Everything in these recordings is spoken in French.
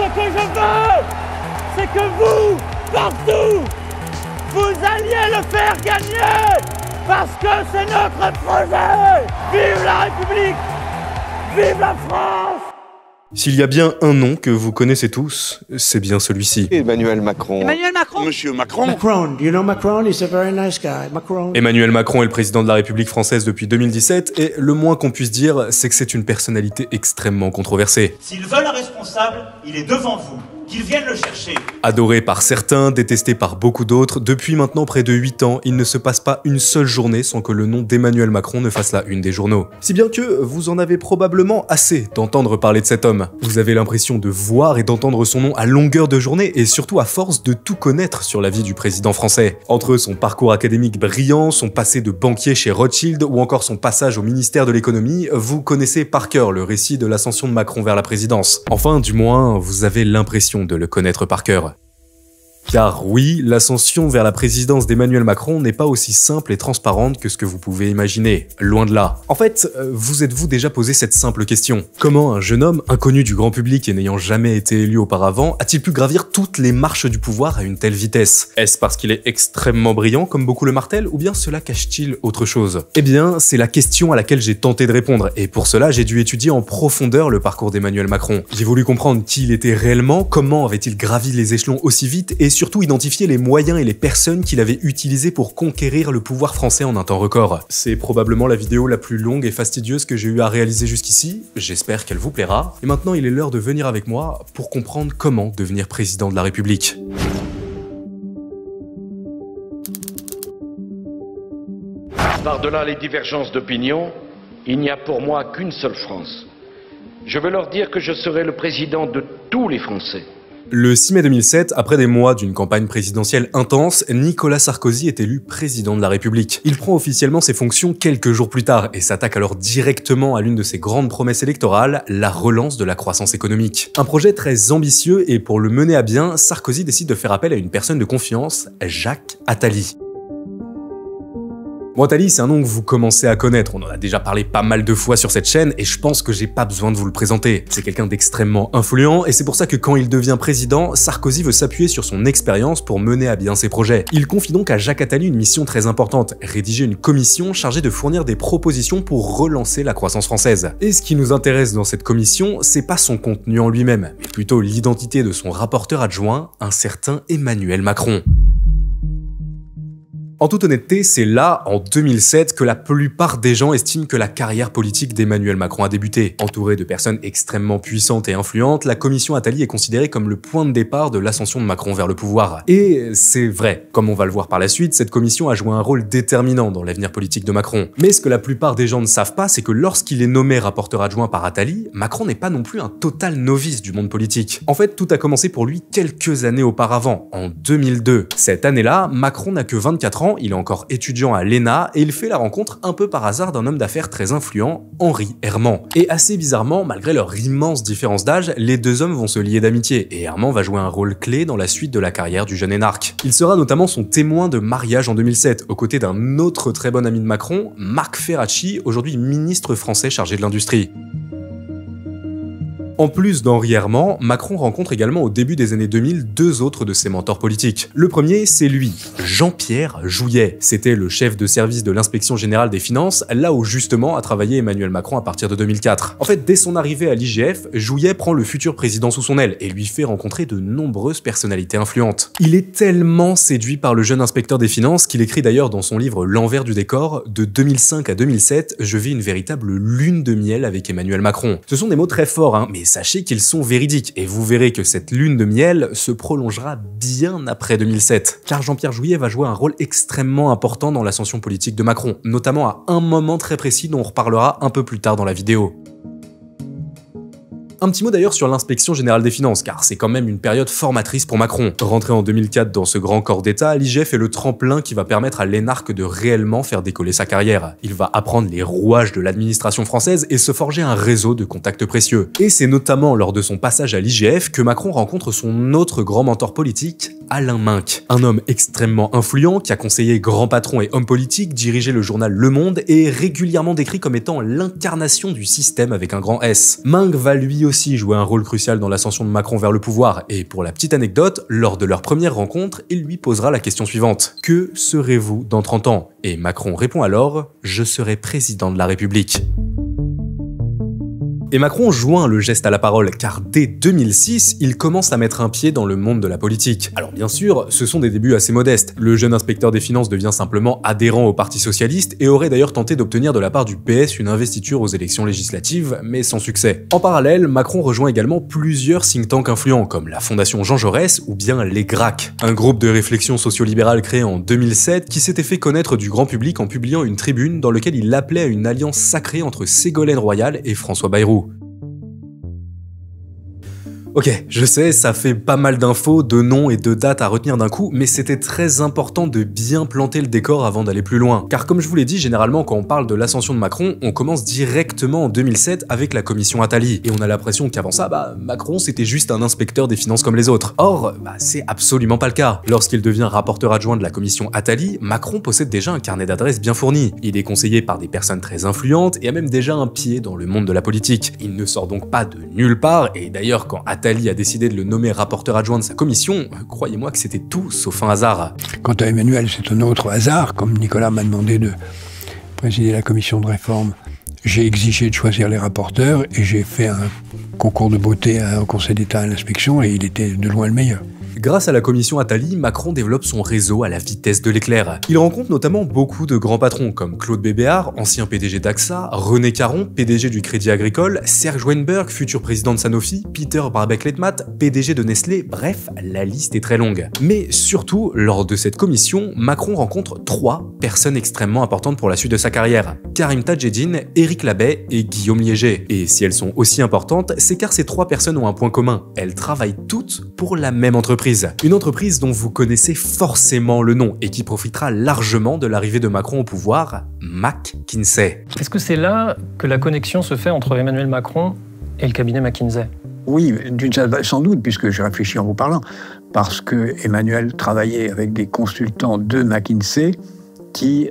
ce que je veux, c'est que vous, partout, vous alliez le faire gagner, parce que c'est notre projet. Vive la République, vive la France. S'il y a bien un nom que vous connaissez tous, c'est bien celui-ci. Emmanuel Macron. Emmanuel Macron. Monsieur Macron. Macron, do you know Macron? He's a very nice guy. Macron. Emmanuel Macron est le président de la République française depuis 2017 et le moins qu'on puisse dire, c'est que c'est une personnalité extrêmement controversée. S'ils veulent un responsable, il est devant vous. Qu'ils viennent le chercher. Adoré par certains, détesté par beaucoup d'autres, depuis maintenant près de 8 ans, il ne se passe pas une seule journée sans que le nom d'Emmanuel Macron ne fasse la une des journaux. Si bien que vous en avez probablement assez d'entendre parler de cet homme. Vous avez l'impression de voir et d'entendre son nom à longueur de journée et surtout à force de tout connaître sur la vie du président français. Entre son parcours académique brillant, son passé de banquier chez Rothschild ou encore son passage au ministère de l'économie, vous connaissez par cœur le récit de l'ascension de Macron vers la présidence. Enfin, du moins, vous avez l'impression de le connaître par cœur. Car oui, l'ascension vers la présidence d'Emmanuel Macron n'est pas aussi simple et transparente que ce que vous pouvez imaginer, loin de là. En fait, vous êtes-vous déjà posé cette simple question? Comment un jeune homme, inconnu du grand public et n'ayant jamais été élu auparavant, a-t-il pu gravir toutes les marches du pouvoir à une telle vitesse? Est-ce parce qu'il est extrêmement brillant, comme beaucoup le martèlent, ou bien cela cache-t-il autre chose? Eh bien, c'est la question à laquelle j'ai tenté de répondre, et pour cela, j'ai dû étudier en profondeur le parcours d'Emmanuel Macron. J'ai voulu comprendre qui il était réellement, comment avait-il gravi les échelons aussi vite, et surtout identifier les moyens et les personnes qu'il avait utilisés pour conquérir le pouvoir français en un temps record. C'est probablement la vidéo la plus longue et fastidieuse que j'ai eu à réaliser jusqu'ici, j'espère qu'elle vous plaira, et maintenant il est l'heure de venir avec moi pour comprendre comment devenir président de la République. Par-delà les divergences d'opinion, il n'y a pour moi qu'une seule France. Je veux leur dire que je serai le président de tous les Français. Le 6 mai 2007, après des mois d'une campagne présidentielle intense, Nicolas Sarkozy est élu président de la République. Il prend officiellement ses fonctions quelques jours plus tard et s'attaque alors directement à l'une de ses grandes promesses électorales, la relance de la croissance économique. Un projet très ambitieux et pour le mener à bien, Sarkozy décide de faire appel à une personne de confiance, Jacques Attali. Bon, Attali, c'est un nom que vous commencez à connaître, on en a déjà parlé pas mal de fois sur cette chaîne et je pense que j'ai pas besoin de vous le présenter. C'est quelqu'un d'extrêmement influent et c'est pour ça que quand il devient président, Sarkozy veut s'appuyer sur son expérience pour mener à bien ses projets. Il confie donc à Jacques Attali une mission très importante, rédiger une commission chargée de fournir des propositions pour relancer la croissance française. Et ce qui nous intéresse dans cette commission, c'est pas son contenu en lui-même, mais plutôt l'identité de son rapporteur adjoint, un certain Emmanuel Macron. En toute honnêteté, c'est là, en 2007, que la plupart des gens estiment que la carrière politique d'Emmanuel Macron a débuté. Entourée de personnes extrêmement puissantes et influentes, la commission Attali est considérée comme le point de départ de l'ascension de Macron vers le pouvoir. Et c'est vrai, comme on va le voir par la suite, cette commission a joué un rôle déterminant dans l'avenir politique de Macron. Mais ce que la plupart des gens ne savent pas, c'est que lorsqu'il est nommé rapporteur adjoint par Attali, Macron n'est pas non plus un total novice du monde politique. En fait, tout a commencé pour lui quelques années auparavant, en 2002. Cette année-là, Macron n'a que 24 ans, il est encore étudiant à l'ENA et il fait la rencontre un peu par hasard d'un homme d'affaires très influent, Henri Herman. Et assez bizarrement, malgré leur immense différence d'âge, les deux hommes vont se lier d'amitié et Herman va jouer un rôle clé dans la suite de la carrière du jeune énarque. Il sera notamment son témoin de mariage en 2007, aux côtés d'un autre très bon ami de Macron, Marc Ferracci, aujourd'hui ministre français chargé de l'industrie. En plus d'Henri Herman, Macron rencontre également au début des années 2000 deux autres de ses mentors politiques. Le premier, c'est lui, Jean-Pierre Jouyet. C'était le chef de service de l'inspection générale des finances, là où justement a travaillé Emmanuel Macron à partir de 2004. En fait, dès son arrivée à l'IGF, Jouyet prend le futur président sous son aile et lui fait rencontrer de nombreuses personnalités influentes. Il est tellement séduit par le jeune inspecteur des finances qu'il écrit d'ailleurs dans son livre L'envers du décor, de 2005 à 2007, je vis une véritable lune de miel avec Emmanuel Macron. Ce sont des mots très forts, hein, mais sachez qu'ils sont véridiques, et vous verrez que cette lune de miel se prolongera bien après 2007. Car Jean-Pierre Jouyet va jouer un rôle extrêmement important dans l'ascension politique de Macron, notamment à un moment très précis dont on reparlera un peu plus tard dans la vidéo. Un petit mot d'ailleurs sur l'inspection générale des finances, car c'est quand même une période formatrice pour Macron. Rentré en 2004 dans ce grand corps d'État, l'IGF est le tremplin qui va permettre à l'énarque de réellement faire décoller sa carrière. Il va apprendre les rouages de l'administration française et se forger un réseau de contacts précieux. Et c'est notamment lors de son passage à l'IGF que Macron rencontre son autre grand mentor politique, Alain Minc. Un homme extrêmement influent qui a conseillé grand patron et homme politique, dirigé le journal Le Monde et est régulièrement décrit comme étant l'incarnation du système avec un grand S. Minc va lui aussi joué un rôle crucial dans l'ascension de Macron vers le pouvoir, et pour la petite anecdote, lors de leur première rencontre, il lui posera la question suivante. Que serez-vous dans 30 ans? Et Macron répond alors, je serai président de la République. Et Macron joint le geste à la parole, car dès 2006, il commence à mettre un pied dans le monde de la politique. Alors bien sûr, ce sont des débuts assez modestes. Le jeune inspecteur des finances devient simplement adhérent au Parti Socialiste et aurait d'ailleurs tenté d'obtenir de la part du PS une investiture aux élections législatives, mais sans succès. En parallèle, Macron rejoint également plusieurs think tanks influents, comme la Fondation Jean Jaurès ou bien les GRAC, un groupe de réflexion socio-libérale créé en 2007 qui s'était fait connaître du grand public en publiant une tribune dans laquelle il appelait à une alliance sacrée entre Ségolène Royal et François Bayrou. Ok, je sais, ça fait pas mal d'infos, de noms et de dates à retenir d'un coup, mais c'était très important de bien planter le décor avant d'aller plus loin. Car comme je vous l'ai dit, généralement quand on parle de l'ascension de Macron, on commence directement en 2007 avec la commission Attali. Et on a l'impression qu'avant ça, Macron c'était juste un inspecteur des finances comme les autres. Or, c'est absolument pas le cas. Lorsqu'il devient rapporteur adjoint de la commission Attali, Macron possède déjà un carnet d'adresses bien fourni. Il est conseillé par des personnes très influentes et a même déjà un pied dans le monde de la politique. Il ne sort donc pas de nulle part, et d'ailleurs quand Attali a décidé de le nommer rapporteur adjoint de sa commission, croyez-moi que c'était tout sauf un hasard. Quant à Emmanuel, c'est un autre hasard. Comme Nicolas m'a demandé de présider la commission de réforme, j'ai exigé de choisir les rapporteurs et j'ai fait un concours de beauté au Conseil d'État à l'inspection et il était de loin le meilleur. Grâce à la commission Attali, Macron développe son réseau à la vitesse de l'éclair. Il rencontre notamment beaucoup de grands patrons comme Claude Bébéar, ancien PDG d'AXA, René Caron, PDG du Crédit Agricole, Serge Weinberg, futur président de Sanofi, Peter Brabeck-Letmathe, PDG de Nestlé, bref, la liste est très longue. Mais surtout, lors de cette commission, Macron rencontre 3 personnes extrêmement importantes pour la suite de sa carrière. Karim Tadjeddine, Éric Labbé et Guillaume Liéger. Et si elles sont aussi importantes, c'est car ces 3 personnes ont un point commun. Elles travaillent toutes pour la même entreprise. Une entreprise dont vous connaissez forcément le nom et qui profitera largement de l'arrivée de Macron au pouvoir, McKinsey. Est-ce que c'est là que la connexion se fait entre Emmanuel Macron et le cabinet McKinsey? Oui, sans doute, puisque je réfléchis en vous parlant, parce que Emmanuel travaillait avec des consultants de McKinsey qui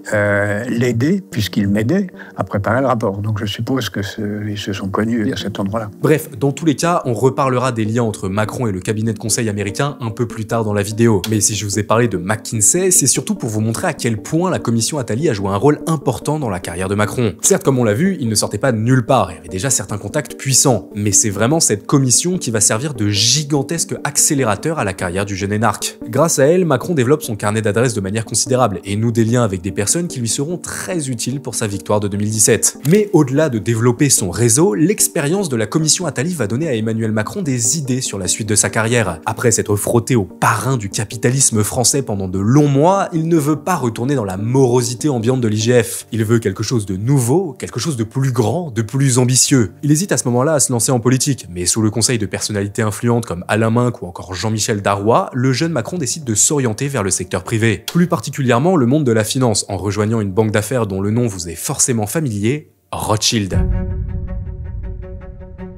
l'aidaient, puisqu'il m'aidait, à préparer le rapport. Donc je suppose qu'ils se sont connus à cet endroit-là. Bref, dans tous les cas, on reparlera des liens entre Macron et le cabinet de conseil américain un peu plus tard dans la vidéo. Mais si je vous ai parlé de McKinsey, c'est surtout pour vous montrer à quel point la commission Attali a joué un rôle important dans la carrière de Macron. Certes, comme on l'a vu, il ne sortait pas de nulle part, il y avait déjà certains contacts puissants, mais c'est vraiment cette commission qui va servir de gigantesque accélérateur à la carrière du jeune énarque. Grâce à elle, Macron développe son carnet d'adresses de manière considérable et noue des liens avec des personnes qui lui seront très utiles pour sa victoire de 2017. Mais au-delà de développer son réseau, l'expérience de la commission Attali va donner à Emmanuel Macron des idées sur la suite de sa carrière. Après s'être frotté au parrain du capitalisme français pendant de longs mois, il ne veut pas retourner dans la morosité ambiante de l'IGF. Il veut quelque chose de nouveau, quelque chose de plus grand, de plus ambitieux. Il hésite à ce moment-là à se lancer en politique, mais sous le conseil de personnalités influentes comme Alain Minc ou encore Jean-Michel Darrois, le jeune Macron décide de s'orienter vers le secteur privé. Plus particulièrement le monde de la finance, en rejoignant une banque d'affaires dont le nom vous est forcément familier, Rothschild.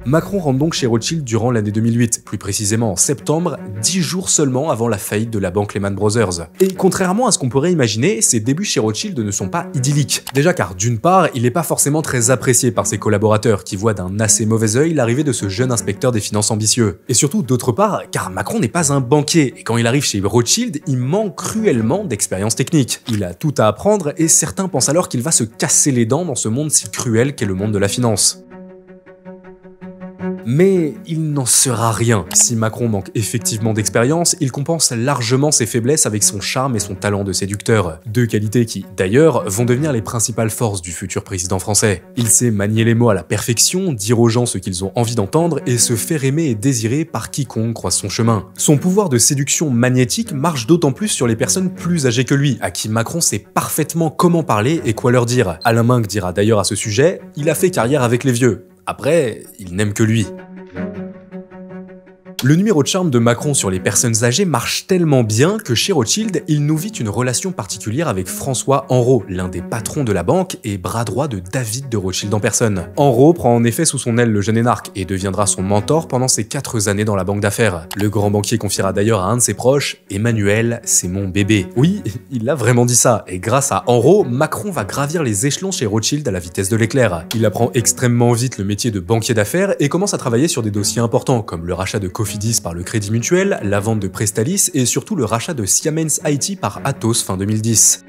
Macron rentre donc chez Rothschild durant l'année 2008, plus précisément en septembre, 10 jours seulement avant la faillite de la banque Lehman Brothers. Et contrairement à ce qu'on pourrait imaginer, ses débuts chez Rothschild ne sont pas idylliques. Déjà car d'une part, il n'est pas forcément très apprécié par ses collaborateurs qui voient d'un assez mauvais œil l'arrivée de ce jeune inspecteur des finances ambitieux. Et surtout d'autre part, car Macron n'est pas un banquier, et quand il arrive chez Rothschild, il manque cruellement d'expérience technique. Il a tout à apprendre et certains pensent alors qu'il va se casser les dents dans ce monde si cruel qu'est le monde de la finance. Mais il n'en sera rien. Si Macron manque effectivement d'expérience, il compense largement ses faiblesses avec son charme et son talent de séducteur. Deux qualités qui, d'ailleurs, vont devenir les principales forces du futur président français. Il sait manier les mots à la perfection, dire aux gens ce qu'ils ont envie d'entendre et se faire aimer et désirer par quiconque croise son chemin. Son pouvoir de séduction magnétique marche d'autant plus sur les personnes plus âgées que lui, à qui Macron sait parfaitement comment parler et quoi leur dire. Alain Minc dira d'ailleurs à ce sujet « Il a fait carrière avec les vieux ». Après, il n'aime que lui. Le numéro de charme de Macron sur les personnes âgées marche tellement bien que chez Rothschild, il nous vit une relation particulière avec François Henrot, l'un des patrons de la banque et bras droit de David de Rothschild en personne. Henrot prend en effet sous son aile le jeune énarque et deviendra son mentor pendant ses 4 années dans la banque d'affaires. Le grand banquier confiera d'ailleurs à un de ses proches « Emmanuel, c'est mon bébé ». Oui, il a vraiment dit ça, et grâce à Henrot, Macron va gravir les échelons chez Rothschild à la vitesse de l'éclair. Il apprend extrêmement vite le métier de banquier d'affaires et commence à travailler sur des dossiers importants comme le rachat de Cofidis par le Crédit Mutuel, la vente de Prestalis et surtout le rachat de Siemens IT par Atos fin 2010.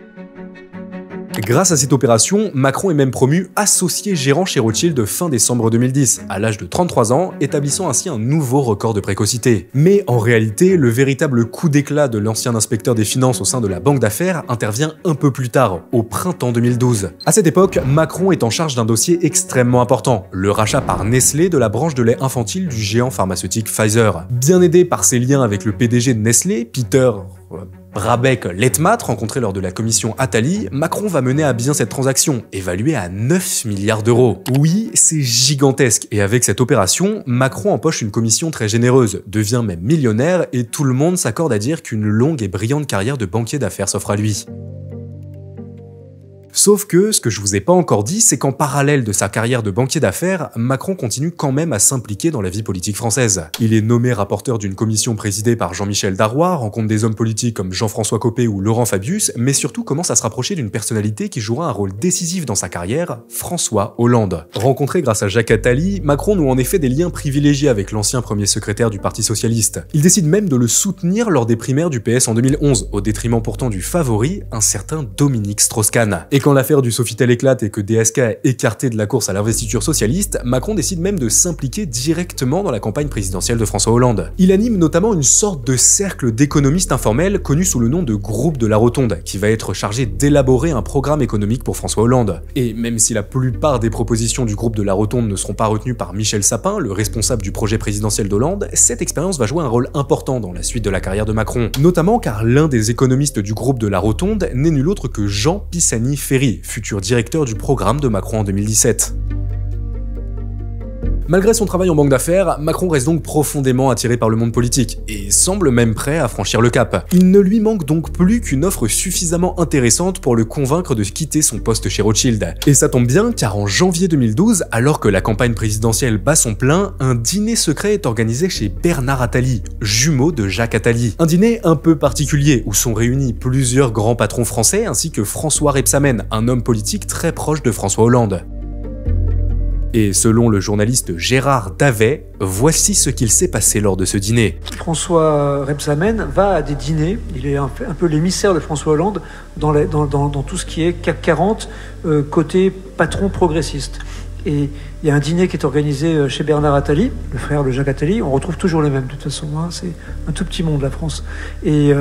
Grâce à cette opération, Macron est même promu associé gérant chez Rothschild fin décembre 2010, à l'âge de 33 ans, établissant ainsi un nouveau record de précocité. Mais en réalité, le véritable coup d'éclat de l'ancien inspecteur des finances au sein de la banque d'affaires intervient un peu plus tard, au printemps 2012. À cette époque, Macron est en charge d'un dossier extrêmement important, le rachat par Nestlé de la branche de lait infantile du géant pharmaceutique Pfizer. Bien aidé par ses liens avec le PDG de Nestlé, Peter Brabeck Letmat, rencontré lors de la commission Attali, Macron va mener à bien cette transaction, évaluée à 9 milliards d'euros. Oui, c'est gigantesque, et avec cette opération, Macron empoche une commission très généreuse, devient même millionnaire, et tout le monde s'accorde à dire qu'une longue et brillante carrière de banquier d'affaires s'offre à lui. Sauf que, ce que je vous ai pas encore dit, c'est qu'en parallèle de sa carrière de banquier d'affaires, Macron continue quand même à s'impliquer dans la vie politique française. Il est nommé rapporteur d'une commission présidée par Jean-Michel Darrois, rencontre des hommes politiques comme Jean-François Copé ou Laurent Fabius, mais surtout commence à se rapprocher d'une personnalité qui jouera un rôle décisif dans sa carrière, François Hollande. Rencontré grâce à Jacques Attali, Macron noue en effet des liens privilégiés avec l'ancien premier secrétaire du Parti Socialiste. Il décide même de le soutenir lors des primaires du PS en 2011, au détriment pourtant du favori, un certain Dominique Strauss-Kahn. Et quand l'affaire du Sofitel éclate et que DSK est écarté de la course à l'investiture socialiste, Macron décide même de s'impliquer directement dans la campagne présidentielle de François Hollande. Il anime notamment une sorte de cercle d'économistes informels connu sous le nom de Groupe de la Rotonde, qui va être chargé d'élaborer un programme économique pour François Hollande. Et même si la plupart des propositions du Groupe de la Rotonde ne seront pas retenues par Michel Sapin, le responsable du projet présidentiel d'Hollande, cette expérience va jouer un rôle important dans la suite de la carrière de Macron. Notamment car l'un des économistes du Groupe de la Rotonde n'est nul autre que Jean Pisani-Ferry, futur directeur du programme de Macron en 2017. Malgré son travail en banque d'affaires, Macron reste donc profondément attiré par le monde politique, et semble même prêt à franchir le cap. Il ne lui manque donc plus qu'une offre suffisamment intéressante pour le convaincre de quitter son poste chez Rothschild. Et ça tombe bien, car en janvier 2012, alors que la campagne présidentielle bat son plein, un dîner secret est organisé chez Bernard Attali, jumeau de Jacques Attali. Un dîner un peu particulier, où sont réunis plusieurs grands patrons français, ainsi que François Rebsamen, un homme politique très proche de François Hollande. Et selon le journaliste Gérard Davet, voici ce qu'il s'est passé lors de ce dîner. François Rebsamen va à des dîners, il est un peu l'émissaire de François Hollande dans tout ce qui est CAC 40, côté patron progressiste. Et il y a un dîner qui est organisé chez Bernard Attali, le frère de Jacques Attali, on retrouve toujours les mêmes de toute façon, hein, c'est un tout petit monde la France. Et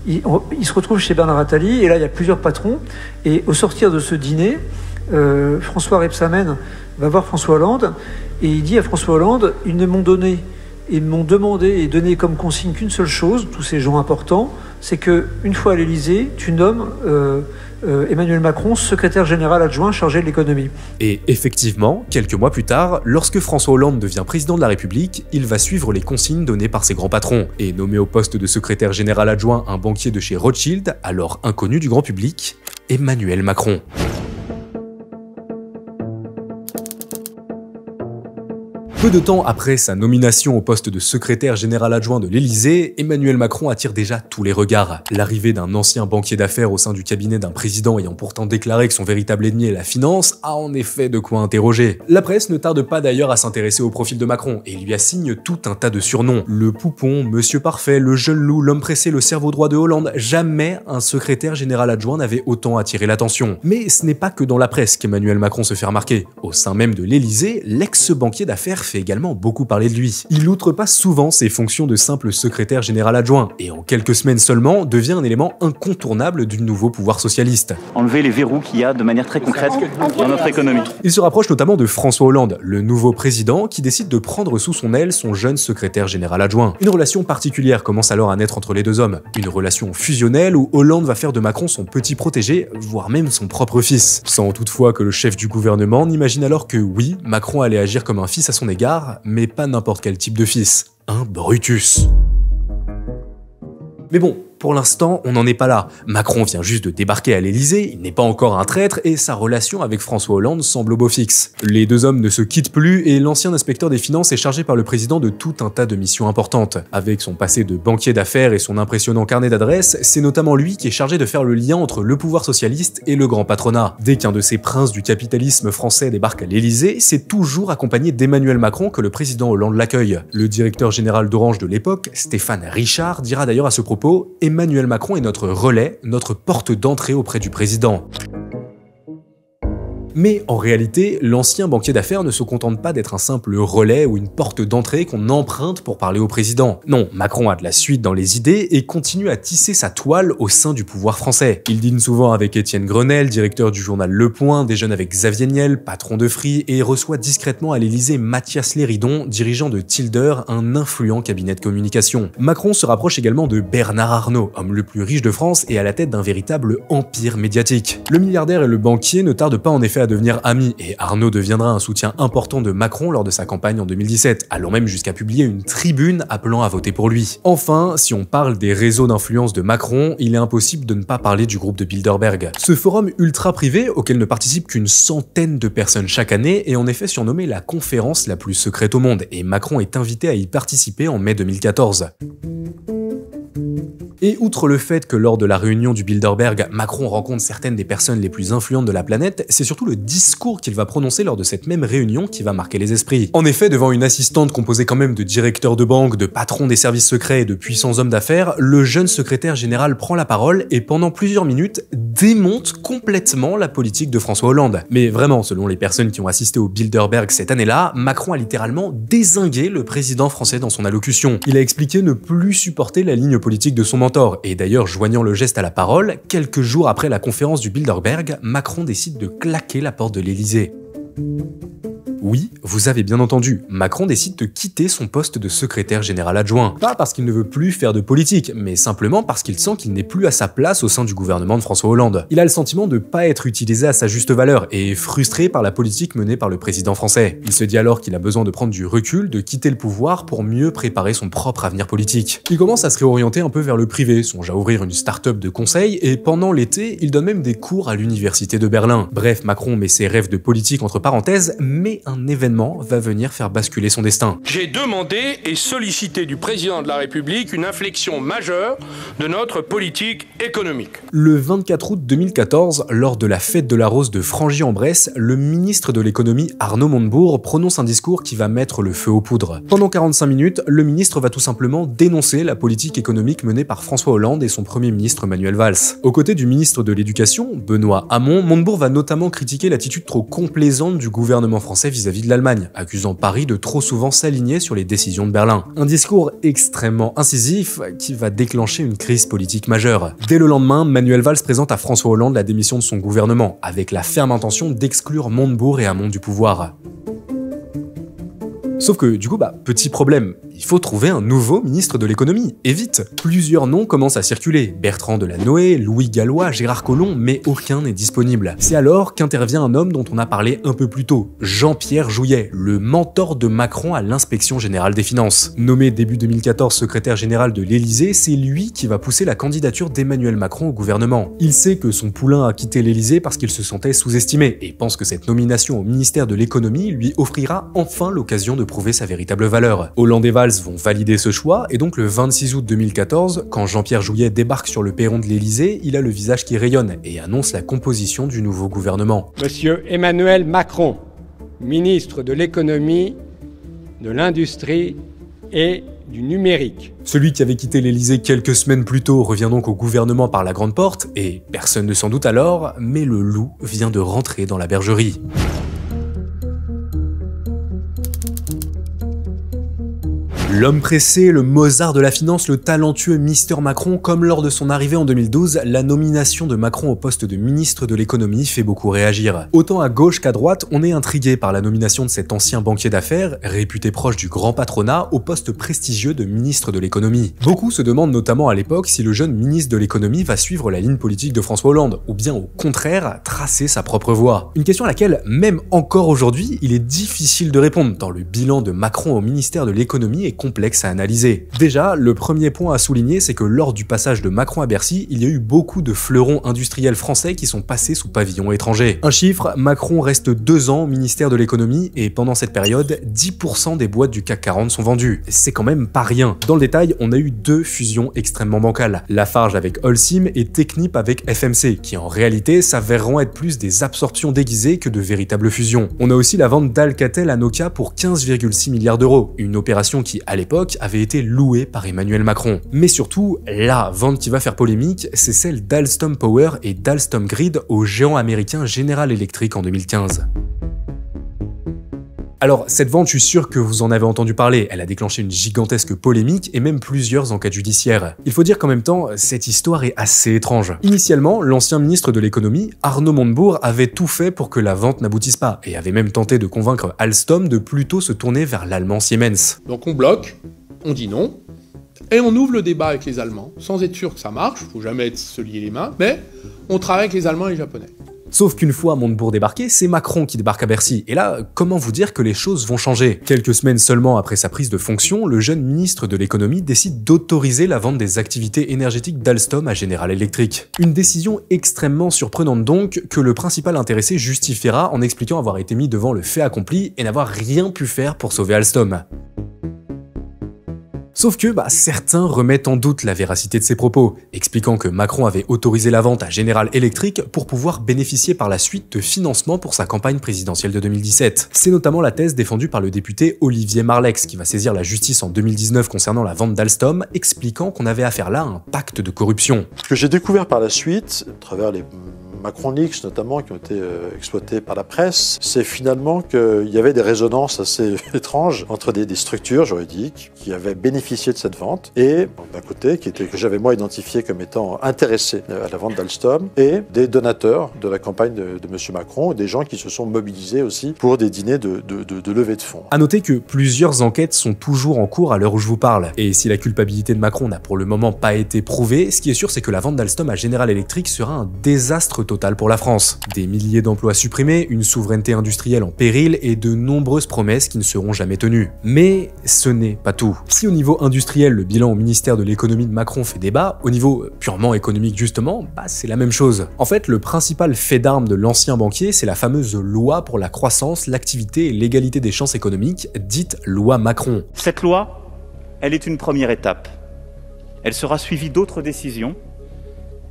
il se retrouve chez Bernard Attali, et là il y a plusieurs patrons, et au sortir de ce dîner, François Rebsamen va voir François Hollande et il dit à François Hollande, ils m'ont demandé et donné comme consigne qu'une seule chose, tous ces gens importants, c'est que une fois à l'Élysée, tu nommes Emmanuel Macron secrétaire général adjoint chargé de l'économie. Et effectivement, quelques mois plus tard, lorsque François Hollande devient président de la République, il va suivre les consignes données par ses grands patrons et nommer au poste de secrétaire général adjoint un banquier de chez Rothschild, alors inconnu du grand public, Emmanuel Macron. Peu de temps après sa nomination au poste de secrétaire général adjoint de l'Élysée, Emmanuel Macron attire déjà tous les regards. L'arrivée d'un ancien banquier d'affaires au sein du cabinet d'un président ayant pourtant déclaré que son véritable ennemi est la finance a en effet de quoi interroger. La presse ne tarde pas d'ailleurs à s'intéresser au profil de Macron et lui assigne tout un tas de surnoms. Le Poupon, Monsieur Parfait, le Jeune Loup, l'Homme Pressé, le Cerveau Droit de Hollande, jamais un secrétaire général adjoint n'avait autant attiré l'attention. Mais ce n'est pas que dans la presse qu'Emmanuel Macron se fait remarquer. Au sein même de l'Élysée, l'ex-banquier d'affaires fait également beaucoup parler de lui. Il outrepasse souvent ses fonctions de simple secrétaire général adjoint, et en quelques semaines seulement devient un élément incontournable du nouveau pouvoir socialiste. Enlever les verrous qu'il y a de manière très concrète dans notre économie. Il se rapproche notamment de François Hollande, le nouveau président qui décide de prendre sous son aile son jeune secrétaire général adjoint. Une relation particulière commence alors à naître entre les deux hommes, une relation fusionnelle où Hollande va faire de Macron son petit protégé, voire même son propre fils. Sans toutefois que le chef du gouvernement n'imagine alors que oui, Macron allait agir comme un fils à son égard regard, mais pas n'importe quel type de fils, un Brutus. Mais bon, pour l'instant, on n'en est pas là. Macron vient juste de débarquer à l'Elysée, il n'est pas encore un traître et sa relation avec François Hollande semble au beau fixe. Les deux hommes ne se quittent plus et l'ancien inspecteur des finances est chargé par le président de tout un tas de missions importantes. Avec son passé de banquier d'affaires et son impressionnant carnet d'adresses, c'est notamment lui qui est chargé de faire le lien entre le pouvoir socialiste et le grand patronat. Dès qu'un de ces princes du capitalisme français débarque à l'Elysée, c'est toujours accompagné d'Emmanuel Macron que le président Hollande l'accueille. Le directeur général d'Orange de l'époque, Stéphane Richard, dira d'ailleurs à ce propos « Emmanuel Macron est notre relais, notre porte d'entrée auprès du président ». Mais en réalité, l'ancien banquier d'affaires ne se contente pas d'être un simple relais ou une porte d'entrée qu'on emprunte pour parler au président. Non, Macron a de la suite dans les idées et continue à tisser sa toile au sein du pouvoir français. Il dîne souvent avec Étienne Grenelle, directeur du journal Le Point, déjeune avec Xavier Niel, patron de Free, et reçoit discrètement à l'Elysée Mathias Léridon, dirigeant de Tilder, un influent cabinet de communication. Macron se rapproche également de Bernard Arnault, homme le plus riche de France et à la tête d'un véritable empire médiatique. Le milliardaire et le banquier ne tardent pas en effet à devenir amis, et Arnault deviendra un soutien important de Macron lors de sa campagne en 2017, allant même jusqu'à publier une tribune appelant à voter pour lui. Enfin, si on parle des réseaux d'influence de Macron, il est impossible de ne pas parler du groupe de Bilderberg. Ce forum ultra privé, auquel ne participent qu'une centaine de personnes chaque année, est en effet surnommé la conférence la plus secrète au monde, et Macron est invité à y participer en mai 2014. Et outre le fait que lors de la réunion du Bilderberg, Macron rencontre certaines des personnes les plus influentes de la planète, c'est surtout le discours qu'il va prononcer lors de cette même réunion qui va marquer les esprits. En effet, devant une assistante composée quand même de directeurs de banque, de patrons des services secrets et de puissants hommes d'affaires, le jeune secrétaire général prend la parole et pendant plusieurs minutes démonte complètement la politique de François Hollande. Mais vraiment, selon les personnes qui ont assisté au Bilderberg cette année-là, Macron a littéralement dézingué le président français dans son allocution. Il a expliqué ne plus supporter la ligne politique de son mentor. Et d'ailleurs, joignant le geste à la parole, quelques jours après la conférence du Bilderberg, Macron décide de claquer la porte de l'Elysée. Oui, vous avez bien entendu, Macron décide de quitter son poste de secrétaire général adjoint. Pas parce qu'il ne veut plus faire de politique, mais simplement parce qu'il sent qu'il n'est plus à sa place au sein du gouvernement de François Hollande. Il a le sentiment de ne pas être utilisé à sa juste valeur et est frustré par la politique menée par le président français. Il se dit alors qu'il a besoin de prendre du recul, de quitter le pouvoir pour mieux préparer son propre avenir politique. Il commence à se réorienter un peu vers le privé, songe à ouvrir une start-up de conseil et pendant l'été, il donne même des cours à l'université de Berlin. Bref, Macron met ses rêves de politique entre parenthèses, mais un événement va venir faire basculer son destin. J'ai demandé et sollicité du président de la République une inflexion majeure de notre politique économique. Le 24 août 2014, lors de la fête de la Rose de Frangy-en-Bresse, le ministre de l'économie Arnaud Montebourg prononce un discours qui va mettre le feu aux poudres. Pendant 45 minutes, le ministre va tout simplement dénoncer la politique économique menée par François Hollande et son premier ministre Manuel Valls. Aux côtés du ministre de l'Éducation, Benoît Hamon, Montebourg va notamment critiquer l'attitude trop complaisante du gouvernement français vis-à-vis de l'Allemagne, accusant Paris de trop souvent s'aligner sur les décisions de Berlin. Un discours extrêmement incisif qui va déclencher une crise politique majeure. Dès le lendemain, Manuel Valls présente à François Hollande la démission de son gouvernement, avec la ferme intention d'exclure Montebourg et Hamon du pouvoir. Sauf que du coup, petit problème, il faut trouver un nouveau ministre de l'économie, et vite. Plusieurs noms commencent à circuler, Bertrand Delanoë, Louis Gallois, Gérard Collomb, mais aucun n'est disponible. C'est alors qu'intervient un homme dont on a parlé un peu plus tôt, Jean-Pierre Jouyet, le mentor de Macron à l'inspection générale des finances. Nommé début 2014 secrétaire général de l'Elysée, c'est lui qui va pousser la candidature d'Emmanuel Macron au gouvernement. Il sait que son poulain a quitté l'Elysée parce qu'il se sentait sous-estimé, et pense que cette nomination au ministère de l'économie lui offrira enfin l'occasion de prouver sa véritable valeur. Hollande et Valls vont valider ce choix, et donc le 26 août 2014, quand Jean-Pierre Jouyet débarque sur le perron de l'Elysée, il a le visage qui rayonne et annonce la composition du nouveau gouvernement. Monsieur Emmanuel Macron, ministre de l'économie, de l'industrie et du numérique. Celui qui avait quitté l'Elysée quelques semaines plus tôt revient donc au gouvernement par la grande porte, et personne ne s'en doute alors, mais le loup vient de rentrer dans la bergerie. L'homme pressé, le Mozart de la finance, le talentueux Mister Macron, comme lors de son arrivée en 2012, la nomination de Macron au poste de ministre de l'économie fait beaucoup réagir. Autant à gauche qu'à droite, on est intrigué par la nomination de cet ancien banquier d'affaires, réputé proche du grand patronat, au poste prestigieux de ministre de l'économie. Beaucoup se demandent notamment à l'époque si le jeune ministre de l'économie va suivre la ligne politique de François Hollande, ou bien au contraire, tracer sa propre voie. Une question à laquelle, même encore aujourd'hui, il est difficile de répondre, tant le bilan de Macron au ministère de l'économie est complexe à analyser. Déjà, le premier point à souligner, c'est que lors du passage de Macron à Bercy, il y a eu beaucoup de fleurons industriels français qui sont passés sous pavillon étranger. Un chiffre, Macron reste 2 ans au ministère de l'économie et pendant cette période, 10% des boîtes du CAC 40 sont vendues. C'est quand même pas rien. Dans le détail, on a eu 2 fusions extrêmement bancales. Lafarge avec Holcim et Technip avec FMC, qui en réalité s'avèreront être plus des absorptions déguisées que de véritables fusions. On a aussi la vente d'Alcatel à Nokia pour 15,6 milliards d'euros, une opération qui, à l'époque, avait été louée par Emmanuel Macron. Mais surtout, la vente qui va faire polémique, c'est celle d'Alstom Power et d'Alstom Grid au géant américain General Electric en 2015. Alors, cette vente, je suis sûr que vous en avez entendu parler, elle a déclenché une gigantesque polémique et même plusieurs enquêtes judiciaires. Il faut dire qu'en même temps, cette histoire est assez étrange. Initialement, l'ancien ministre de l'économie, Arnaud Montebourg, avait tout fait pour que la vente n'aboutisse pas, et avait même tenté de convaincre Alstom de plutôt se tourner vers l'allemand Siemens. Donc on bloque, on dit non, et on ouvre le débat avec les Allemands, sans être sûr que ça marche, faut jamais se lier les mains, mais on travaille avec les Allemands et les Japonais. Sauf qu'une fois Montebourg débarqué, c'est Macron qui débarque à Bercy. Et là, comment vous dire que les choses vont changer? Quelques semaines seulement après sa prise de fonction, le jeune ministre de l'économie décide d'autoriser la vente des activités énergétiques d'Alstom à General Electric. Une décision extrêmement surprenante donc, que le principal intéressé justifiera en expliquant avoir été mis devant le fait accompli et n'avoir rien pu faire pour sauver Alstom. Sauf que certains remettent en doute la véracité de ses propos, expliquant que Macron avait autorisé la vente à General Electric pour pouvoir bénéficier par la suite de financement pour sa campagne présidentielle de 2017. C'est notamment la thèse défendue par le député Olivier Marleix, qui va saisir la justice en 2019 concernant la vente d'Alstom, expliquant qu'on avait affaire là à un pacte de corruption. Ce que j'ai découvert par la suite, à travers les Macron-Leaks notamment, qui ont été exploités par la presse, c'est finalement qu'il y avait des résonances assez étranges entre des structures juridiques qui avaient bénéficié de cette vente et d'un côté, que j'avais moi identifié comme étant intéressés à la vente d'Alstom, et des donateurs de la campagne de M. Macron, et des gens qui se sont mobilisés aussi pour des dîners de levée de fonds. À noter que plusieurs enquêtes sont toujours en cours à l'heure où je vous parle, et si la culpabilité de Macron n'a pour le moment pas été prouvée, ce qui est sûr c'est que la vente d'Alstom à General Electric sera un désastre total pour la France. Des milliers d'emplois supprimés, une souveraineté industrielle en péril et de nombreuses promesses qui ne seront jamais tenues. Mais ce n'est pas tout. Si au niveau industriel, le bilan au ministère de l'économie de Macron fait débat, au niveau purement économique justement, c'est la même chose. En fait, le principal fait d'armes de l'ancien banquier, c'est la fameuse loi pour la croissance, l'activité et l'égalité des chances économiques, dite loi Macron. Cette loi, elle est une première étape. Elle sera suivie d'autres décisions.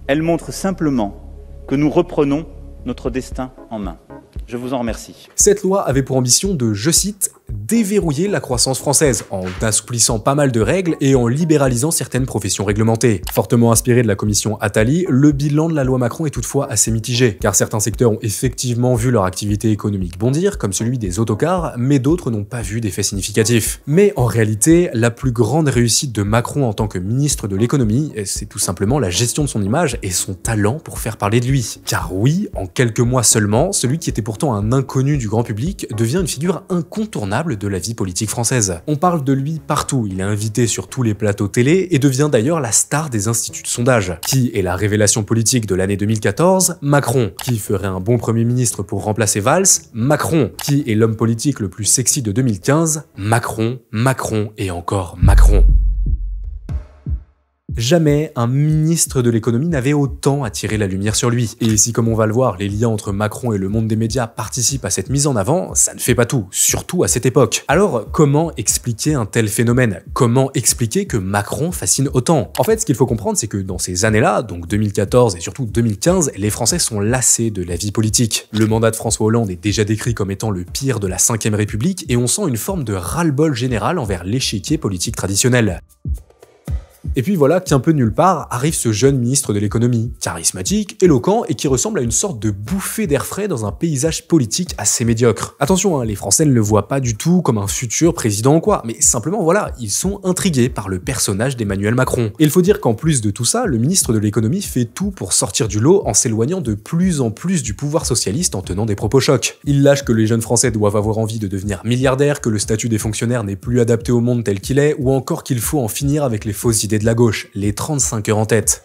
Elle montre simplement que nous reprenons notre destin en main. Je vous en remercie. Cette loi avait pour ambition de, je cite, déverrouiller la croissance française en assouplissant pas mal de règles et en libéralisant certaines professions réglementées. Fortement inspiré de la commission Attali, le bilan de la loi Macron est toutefois assez mitigé, car certains secteurs ont effectivement vu leur activité économique bondir, comme celui des autocars, mais d'autres n'ont pas vu d'effets significatifs. Mais en réalité, la plus grande réussite de Macron en tant que ministre de l'économie, c'est tout simplement la gestion de son image et son talent pour faire parler de lui. Car oui, en quelques mois seulement, celui qui était pourtant un inconnu du grand public devient une figure incontournable de la vie politique française. On parle de lui partout, il est invité sur tous les plateaux télé et devient d'ailleurs la star des instituts de sondage. Qui est la révélation politique de l'année 2014? Macron. Qui ferait un bon premier ministre pour remplacer Valls? Macron. Qui est l'homme politique le plus sexy de 2015? Macron, Macron et encore Macron. Jamais un ministre de l'économie n'avait autant attiré la lumière sur lui. Et si, comme on va le voir, les liens entre Macron et le monde des médias participent à cette mise en avant, ça ne fait pas tout, surtout à cette époque. Alors, comment expliquer un tel phénomène? Comment expliquer que Macron fascine autant? En fait, ce qu'il faut comprendre, c'est que dans ces années-là, donc 2014 et surtout 2015, les Français sont lassés de la vie politique. Le mandat de François Hollande est déjà décrit comme étant le pire de la Ve République et on sent une forme de ras-le-bol général envers l'échiquier politique traditionnel. Et puis voilà qu'un peu nulle part arrive ce jeune ministre de l'économie, charismatique, éloquent et qui ressemble à une sorte de bouffée d'air frais dans un paysage politique assez médiocre. Attention, hein, les Français ne le voient pas du tout comme un futur président ou quoi, mais simplement voilà, ils sont intrigués par le personnage d'Emmanuel Macron. Et il faut dire qu'en plus de tout ça, le ministre de l'économie fait tout pour sortir du lot en s'éloignant de plus en plus du pouvoir socialiste en tenant des propos chocs. Il lâche que les jeunes Français doivent avoir envie de devenir milliardaires, que le statut des fonctionnaires n'est plus adapté au monde tel qu'il est, ou encore qu'il faut en finir avec les fausses idées de la gauche, les 35 heures en tête.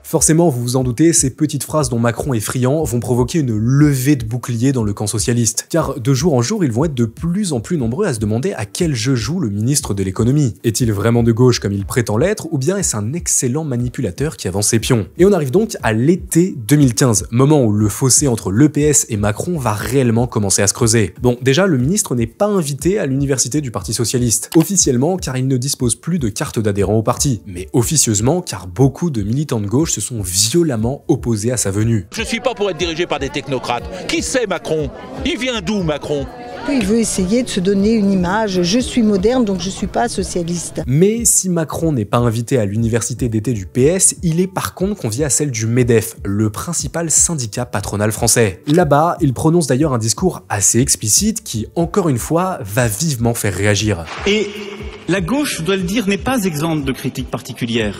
Forcément, vous vous en doutez, ces petites phrases dont Macron est friand vont provoquer une levée de boucliers dans le camp socialiste. Car de jour en jour, ils vont être de plus en plus nombreux à se demander à quel jeu joue le ministre de l'économie. Est-il vraiment de gauche comme il prétend l'être, ou bien est-ce un excellent manipulateur qui avance ses pions? Et on arrive donc à l'été 2015, moment où le fossé entre l'EPS et Macron va réellement commencer à se creuser. Bon, déjà, le ministre n'est pas invité à l'université du Parti socialiste. Officiellement, car il ne dispose plus de carte d'adhérent au parti, mais officieusement, car beaucoup de militants de gauche se sont violemment opposés à sa venue. Je suis pas pour être dirigé par des technocrates. Qui c'est Macron? Il vient d'où Macron? Il veut essayer de se donner une image. Je suis moderne, donc je suis pas socialiste. Mais si Macron n'est pas invité à l'université d'été du PS, il est par contre convié à celle du MEDEF, le principal syndicat patronal français. Là-bas, il prononce d'ailleurs un discours assez explicite qui, encore une fois, va vivement faire réagir. Et la gauche, je dois le dire, n'est pas exempte de critiques particulières.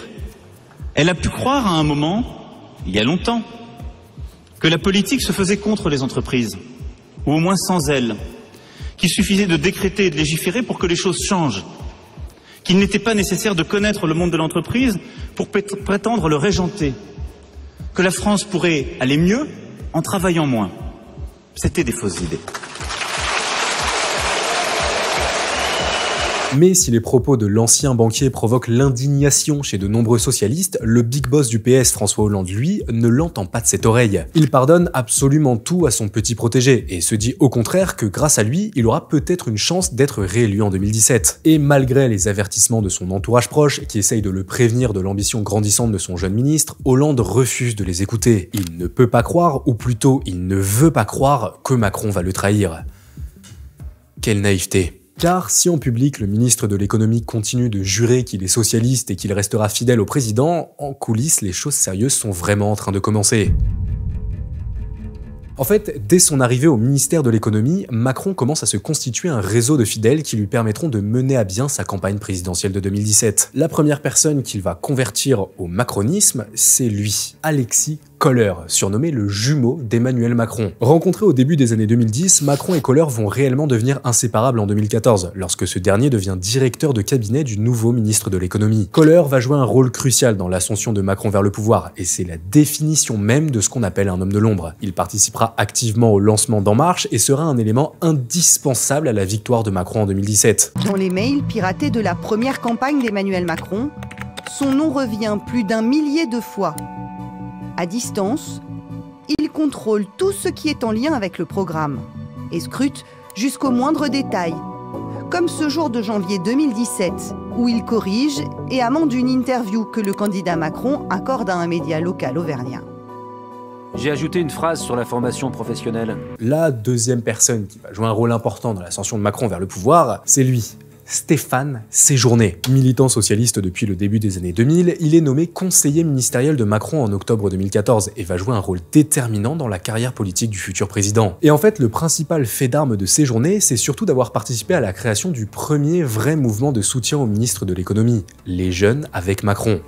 Elle a pu croire à un moment, il y a longtemps, que la politique se faisait contre les entreprises, ou au moins sans elles, qu'il suffisait de décréter et de légiférer pour que les choses changent, qu'il n'était pas nécessaire de connaître le monde de l'entreprise pour prétendre le régenter, que la France pourrait aller mieux en travaillant moins. C'était des fausses idées. Mais si les propos de l'ancien banquier provoquent l'indignation chez de nombreux socialistes, le big boss du PS, François Hollande, lui, ne l'entend pas de cette oreille. Il pardonne absolument tout à son petit protégé et se dit au contraire que grâce à lui, il aura peut-être une chance d'être réélu en 2017. Et malgré les avertissements de son entourage proche qui essaye de le prévenir de l'ambition grandissante de son jeune ministre, Hollande refuse de les écouter. Il ne peut pas croire, ou plutôt il ne veut pas croire, que Macron va le trahir. Quelle naïveté. Car si en public le ministre de l'économie continue de jurer qu'il est socialiste et qu'il restera fidèle au président, en coulisses les choses sérieuses sont vraiment en train de commencer. En fait, dès son arrivée au ministère de l'économie, Macron commence à se constituer un réseau de fidèles qui lui permettront de mener à bien sa campagne présidentielle de 2017. La première personne qu'il va convertir au macronisme, c'est lui, Alexis Kohler, surnommé le jumeau d'Emmanuel Macron. Rencontrés au début des années 2010, Macron et Kohler vont réellement devenir inséparables en 2014, lorsque ce dernier devient directeur de cabinet du nouveau ministre de l'économie. Kohler va jouer un rôle crucial dans l'ascension de Macron vers le pouvoir, et c'est la définition même de ce qu'on appelle un homme de l'ombre. Il participera activement au lancement d'En Marche et sera un élément indispensable à la victoire de Macron en 2017. Dans les mails piratés de la première campagne d'Emmanuel Macron, son nom revient plus d'1 millier de fois. À distance, il contrôle tout ce qui est en lien avec le programme et scrute jusqu'au moindre détail, comme ce jour de janvier 2017, où il corrige et amende une interview que le candidat Macron accorde à un média local auvergnat. J'ai ajouté une phrase sur la formation professionnelle. La deuxième personne qui va jouer un rôle important dans l'ascension de Macron vers le pouvoir, c'est lui. Stéphane Séjourné. Militant socialiste depuis le début des années 2000, il est nommé conseiller ministériel de Macron en octobre 2014 et va jouer un rôle déterminant dans la carrière politique du futur président. Et en fait, le principal fait d'armes de Séjourné, c'est surtout d'avoir participé à la création du premier vrai mouvement de soutien au ministre de l'économie, les Jeunes avec Macron.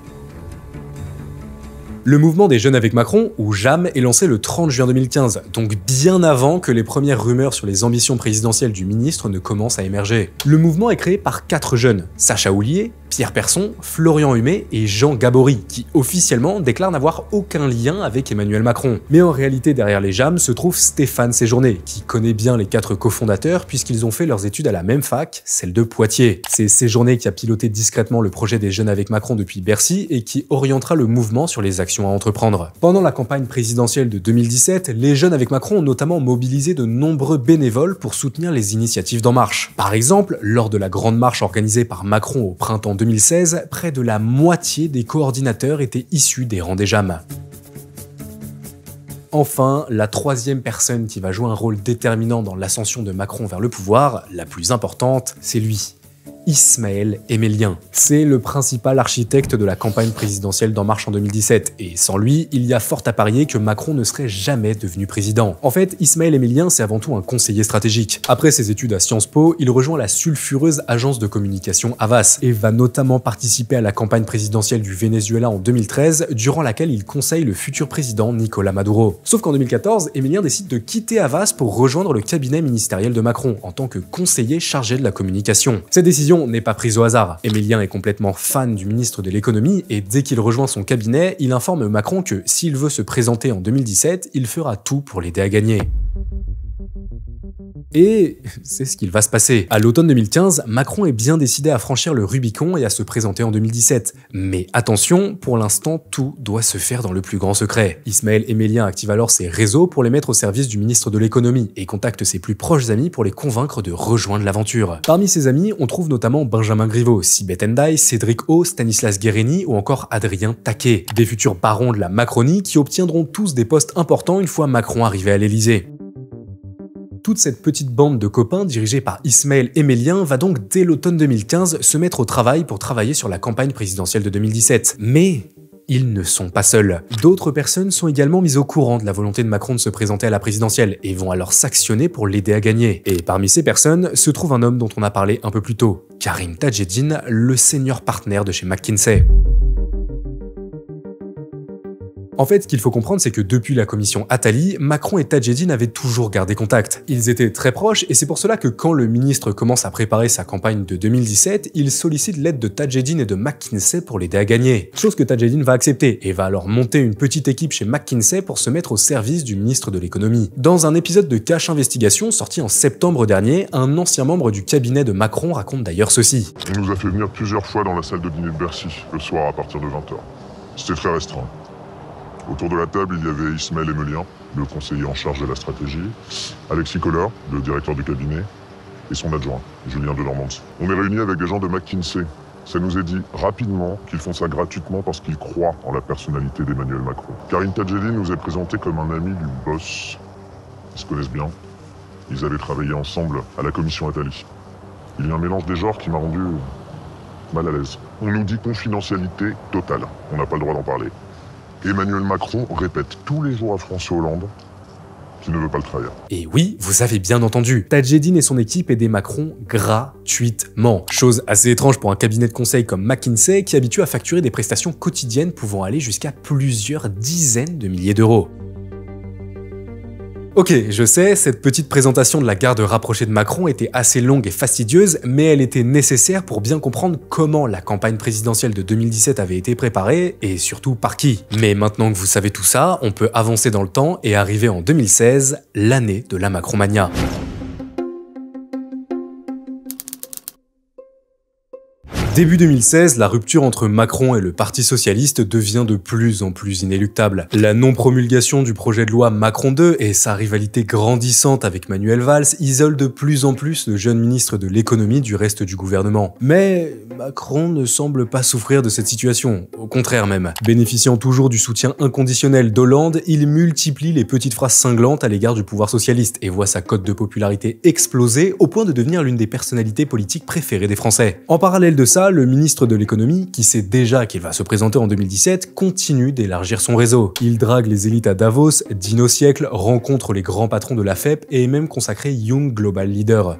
Le mouvement des Jeunes avec Macron, ou JAM, est lancé le 30 juin 2015, donc bien avant que les premières rumeurs sur les ambitions présidentielles du ministre ne commencent à émerger. Le mouvement est créé par 4 jeunes, Sacha Houlier, Pierre Persson, Florian Humet et Jean Gabory, qui officiellement déclarent n'avoir aucun lien avec Emmanuel Macron. Mais en réalité, derrière les JAM se trouve Stéphane Séjourné, qui connaît bien les 4 cofondateurs puisqu'ils ont fait leurs études à la même fac, celle de Poitiers. C'est Séjourné qui a piloté discrètement le projet des Jeunes avec Macron depuis Bercy et qui orientera le mouvement sur les actions à entreprendre. Pendant la campagne présidentielle de 2017, les Jeunes avec Macron ont notamment mobilisé de nombreux bénévoles pour soutenir les initiatives d'En Marche. Par exemple, lors de la grande marche organisée par Macron au printemps 2016, près de la moitié des coordinateurs étaient issus des rangs des JAM. Enfin, la troisième personne qui va jouer un rôle déterminant dans l'ascension de Macron vers le pouvoir, la plus importante, c'est lui. Ismaël Emelien. C'est le principal architecte de la campagne présidentielle d'En Marche en 2017, et sans lui, il y a fort à parier que Macron ne serait jamais devenu président. En fait, Ismaël Emelien, c'est avant tout un conseiller stratégique. Après ses études à Sciences Po, il rejoint la sulfureuse agence de communication Havas, et va notamment participer à la campagne présidentielle du Venezuela en 2013, durant laquelle il conseille le futur président Nicolás Maduro. Sauf qu'en 2014, Emelien décide de quitter Havas pour rejoindre le cabinet ministériel de Macron, en tant que conseiller chargé de la communication. Cette décision n'est pas prise au hasard. Emelien est complètement fan du ministre de l'économie, et dès qu'il rejoint son cabinet, il informe Macron que s'il veut se présenter en 2017, il fera tout pour l'aider à gagner. Et c'est ce qu'il va se passer. À l'automne 2015, Macron est bien décidé à franchir le Rubicon et à se présenter en 2017. Mais attention, pour l'instant, tout doit se faire dans le plus grand secret. Ismaël Emelien active alors ses réseaux pour les mettre au service du ministre de l'économie et contacte ses plus proches amis pour les convaincre de rejoindre l'aventure. Parmi ses amis, on trouve notamment Benjamin Griveaux, Sibeth Ndiaye, Cédric O, Stanislas Guérini ou encore Adrien Taquet, des futurs barons de la Macronie qui obtiendront tous des postes importants une fois Macron arrivé à l'Elysée. Toute cette petite bande de copains dirigée par Ismaël Emelien va donc dès l'automne 2015 se mettre au travail pour travailler sur la campagne présidentielle de 2017. Mais ils ne sont pas seuls. D'autres personnes sont également mises au courant de la volonté de Macron de se présenter à la présidentielle et vont alors s'actionner pour l'aider à gagner. Et parmi ces personnes se trouve un homme dont on a parlé un peu plus tôt, Karim Tadjeddine, le senior partner de chez McKinsey. En fait, ce qu'il faut comprendre, c'est que depuis la commission Attali, Macron et Tadjeddine avaient toujours gardé contact. Ils étaient très proches et c'est pour cela que quand le ministre commence à préparer sa campagne de 2017, il sollicite l'aide de Tadjeddine et de McKinsey pour l'aider à gagner. Chose que Tadjeddine va accepter et va alors monter une petite équipe chez McKinsey pour se mettre au service du ministre de l'économie. Dans un épisode de Cache Investigation sorti en septembre dernier, un ancien membre du cabinet de Macron raconte d'ailleurs ceci. On nous a fait venir plusieurs fois dans la salle de dîner de Bercy, le soir à partir de 20h. C'était très restreint. Autour de la table, il y avait Ismaël Emelien, le conseiller en charge de la stratégie, Alexis Kohler, le directeur du cabinet, et son adjoint, Julien Denormandie. On est réunis avec des gens de McKinsey. Ça nous est dit rapidement qu'ils font ça gratuitement parce qu'ils croient en la personnalité d'Emmanuel Macron. Karim Tadjeddine nous est présenté comme un ami du boss. Ils se connaissent bien. Ils avaient travaillé ensemble à la commission Attali. Il y a un mélange des genres qui m'a rendu mal à l'aise. On nous dit confidentialité totale. On n'a pas le droit d'en parler. Emmanuel Macron répète tous les jours à François Hollande qu'il ne veut pas le trahir. Et oui, vous avez bien entendu, Tadjeddine et son équipe aidaient Macron gratuitement. Chose assez étrange pour un cabinet de conseil comme McKinsey qui est habitué à facturer des prestations quotidiennes pouvant aller jusqu'à plusieurs dizaines de milliers d'euros. Ok, je sais, cette petite présentation de la garde rapprochée de Macron était assez longue et fastidieuse, mais elle était nécessaire pour bien comprendre comment la campagne présidentielle de 2017 avait été préparée, et surtout par qui. Mais maintenant que vous savez tout ça, on peut avancer dans le temps et arriver en 2016, l'année de la Macromania. Début 2016, la rupture entre Macron et le Parti Socialiste devient de plus en plus inéluctable. La non-promulgation du projet de loi Macron 2 et sa rivalité grandissante avec Manuel Valls isolent de plus en plus le jeune ministre de l'économie du reste du gouvernement. Mais Macron ne semble pas souffrir de cette situation, au contraire même. Bénéficiant toujours du soutien inconditionnel d'Hollande, il multiplie les petites phrases cinglantes à l'égard du pouvoir socialiste et voit sa cote de popularité exploser au point de devenir l'une des personnalités politiques préférées des Français. En parallèle de ça, le ministre de l'économie, qui sait déjà qu'il va se présenter en 2017, continue d'élargir son réseau. Il drague les élites à Davos, dîne au siècle, rencontre les grands patrons de la FEP et est même consacré Young Global Leader.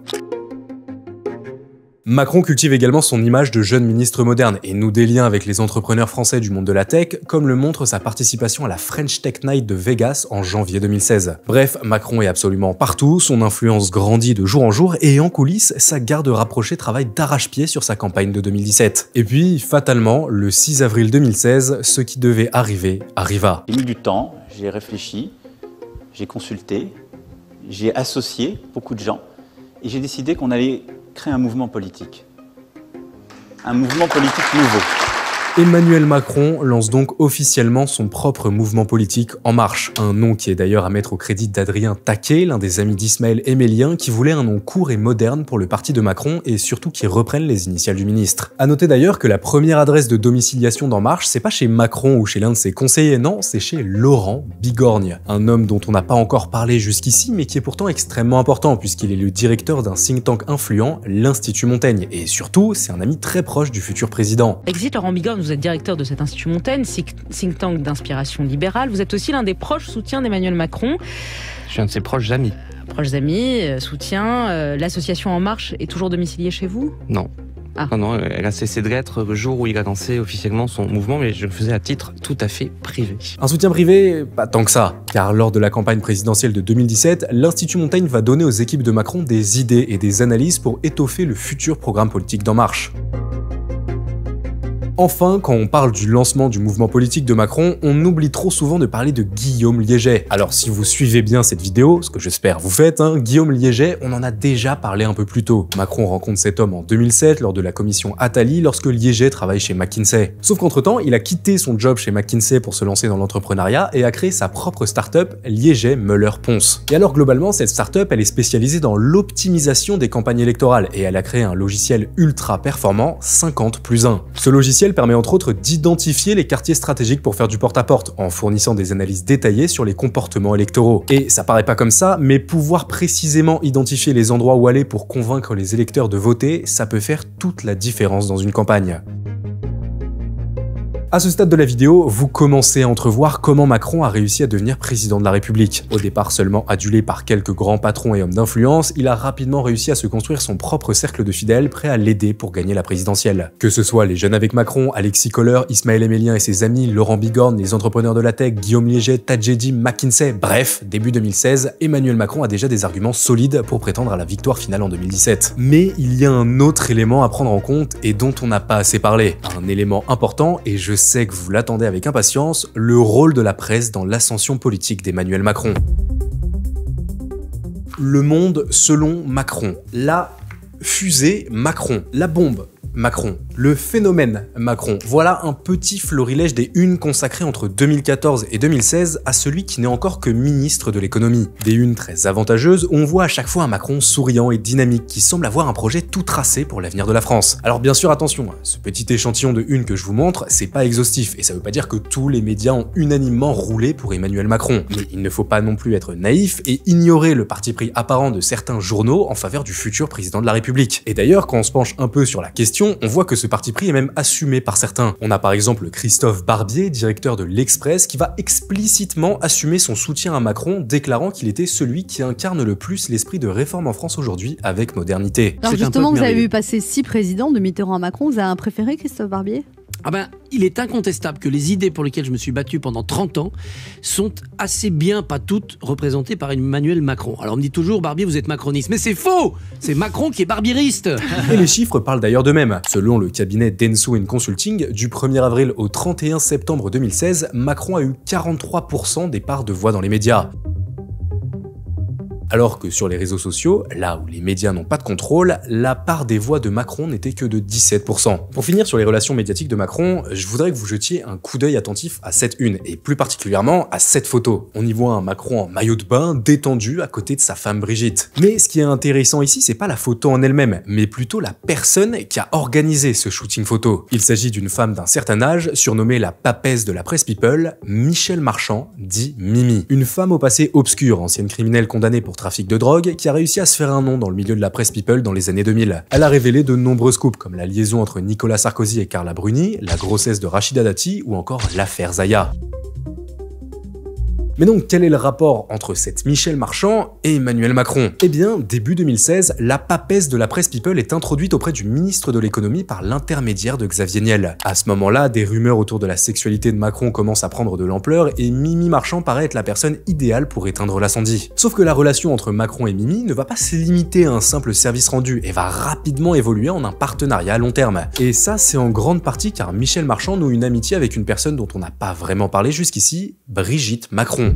Macron cultive également son image de jeune ministre moderne et noue des liens avec les entrepreneurs français du monde de la tech, comme le montre sa participation à la French Tech Night de Vegas en janvier 2016. Bref, Macron est absolument partout, son influence grandit de jour en jour et en coulisses, sa garde rapprochée travaille d'arrache-pied sur sa campagne de 2017. Et puis, fatalement, le 6 avril 2016, ce qui devait arriver, arriva. J'ai mis du temps, j'ai réfléchi, j'ai consulté, j'ai associé beaucoup de gens et j'ai décidé qu'on allait créer un mouvement politique. Un mouvement politique nouveau. Emmanuel Macron lance donc officiellement son propre mouvement politique En Marche, un nom qui est d'ailleurs à mettre au crédit d'Adrien Taquet, l'un des amis d'Ismaël Emelien, qui voulait un nom court et moderne pour le parti de Macron et surtout qui reprenne les initiales du ministre. A noter d'ailleurs que la première adresse de domiciliation d'En Marche, c'est pas chez Macron ou chez l'un de ses conseillers, non, c'est chez Laurent Bigorgne, un homme dont on n'a pas encore parlé jusqu'ici, mais qui est pourtant extrêmement important puisqu'il est le directeur d'un think tank influent, l'Institut Montaigne, et surtout, c'est un ami très proche du futur président. Exit Laurent Bigorgne, vous êtes directeur de cet Institut Montaigne, think tank d'inspiration libérale. Vous êtes aussi l'un des proches soutiens d'Emmanuel Macron. Je suis un de ses proches amis. Proches amis, soutien. L'association En Marche est toujours domiciliée chez vous? Non. Ah. Non, elle a cessé de l'être le jour où il a lancé officiellement son mouvement, mais je le faisais à titre tout à fait privé. Un soutien privé, pas tant que ça, car lors de la campagne présidentielle de 2017, l'Institut Montaigne va donner aux équipes de Macron des idées et des analyses pour étoffer le futur programme politique d'En Marche. Enfin, quand on parle du lancement du mouvement politique de Macron, on oublie trop souvent de parler de Guillaume Liéget. Alors si vous suivez bien cette vidéo, ce que j'espère vous faites, Guillaume Liéget, on en a déjà parlé un peu plus tôt. Macron rencontre cet homme en 2007 lors de la commission Attali lorsque Liéget travaille chez McKinsey. Sauf qu'entre-temps, il a quitté son job chez McKinsey pour se lancer dans l'entrepreneuriat et a créé sa propre start-up, Liéget Müller-Ponce. Et alors globalement, cette start-up, elle est spécialisée dans l'optimisation des campagnes électorales et elle a créé un logiciel ultra performant, 50+1. Ce logiciel permet entre autres d'identifier les quartiers stratégiques pour faire du porte-à-porte, en fournissant des analyses détaillées sur les comportements électoraux. Et ça paraît pas comme ça, mais pouvoir précisément identifier les endroits où aller pour convaincre les électeurs de voter, ça peut faire toute la différence dans une campagne. À ce stade de la vidéo, vous commencez à entrevoir comment Macron a réussi à devenir président de la République. Au départ seulement adulé par quelques grands patrons et hommes d'influence, il a rapidement réussi à se construire son propre cercle de fidèles prêts à l'aider pour gagner la présidentielle. Que ce soit les jeunes avec Macron, Alexis Kohler, Ismaël Emelien et ses amis, Laurent Bigorgne, les entrepreneurs de la tech, Guillaume Liéget, Tadjedji, McKinsey, bref, début 2016, Emmanuel Macron a déjà des arguments solides pour prétendre à la victoire finale en 2017. Mais il y a un autre élément à prendre en compte et dont on n'a pas assez parlé. Un élément important, et je sais que vous l'attendez avec impatience, le rôle de la presse dans l'ascension politique d'Emmanuel Macron. Le monde selon Macron. La fusée Macron. La bombe Macron. Le phénomène Macron. Voilà un petit florilège des unes consacrées entre 2014 et 2016 à celui qui n'est encore que ministre de l'économie. Des unes très avantageuses où on voit à chaque fois un Macron souriant et dynamique qui semble avoir un projet tout tracé pour l'avenir de la France. Alors bien sûr attention, ce petit échantillon de unes que je vous montre, c'est pas exhaustif et ça veut pas dire que tous les médias ont unanimement roulé pour Emmanuel Macron. Mais il ne faut pas non plus être naïf et ignorer le parti pris apparent de certains journaux en faveur du futur président de la République. Et d'ailleurs, quand on se penche un peu sur la question, on voit que ce parti pris est même assumé par certains. On a par exemple Christophe Barbier, directeur de l'Express, qui va explicitement assumer son soutien à Macron, déclarant qu'il était celui qui incarne le plus l'esprit de réforme en France aujourd'hui avec modernité. Alors justement, vous avez vu passer 6 présidents de Mitterrand à Macron, vous avez un préféré, Christophe Barbier ? Ah ben, il est incontestable que les idées pour lesquelles je me suis battu pendant 30 ans sont assez bien, pas toutes, représentées par Emmanuel Macron. Alors on me dit toujours, Barbier, vous êtes macroniste. Mais c'est faux! C'est Macron qui est barbieriste. Et les chiffres parlent d'ailleurs d'eux-mêmes. Selon le cabinet Denso & Consulting, du 1er avril au 31 septembre 2016, Macron a eu 43% des parts de voix dans les médias. Alors que sur les réseaux sociaux, là où les médias n'ont pas de contrôle, la part des voix de Macron n'était que de 17%. Pour finir sur les relations médiatiques de Macron, je voudrais que vous jetiez un coup d'œil attentif à cette une, et plus particulièrement à cette photo. On y voit un Macron en maillot de bain, détendu à côté de sa femme Brigitte. Mais ce qui est intéressant ici, c'est pas la photo en elle-même, mais plutôt la personne qui a organisé ce shooting photo. Il s'agit d'une femme d'un certain âge, surnommée la papesse de la presse people, Michèle Marchand, dit Mimi. Une femme au passé obscur, ancienne criminelle condamnée pour trafic de drogue, qui a réussi à se faire un nom dans le milieu de la presse people dans les années 2000. Elle a révélé de nombreux scoops comme la liaison entre Nicolas Sarkozy et Carla Bruni, la grossesse de Rachida Dati ou encore l'affaire Zaya. Mais donc, quel est le rapport entre cette Michèle Marchand et Emmanuel Macron? Eh bien, début 2016, la papesse de la presse people est introduite auprès du ministre de l'économie par l'intermédiaire de Xavier Niel. À ce moment-là, des rumeurs autour de la sexualité de Macron commencent à prendre de l'ampleur et Mimi Marchand paraît être la personne idéale pour éteindre l'incendie. Sauf que la relation entre Macron et Mimi ne va pas se limiter à un simple service rendu et va rapidement évoluer en un partenariat à long terme. Et ça, c'est en grande partie car Michèle Marchand noue une amitié avec une personne dont on n'a pas vraiment parlé jusqu'ici, Brigitte Macron.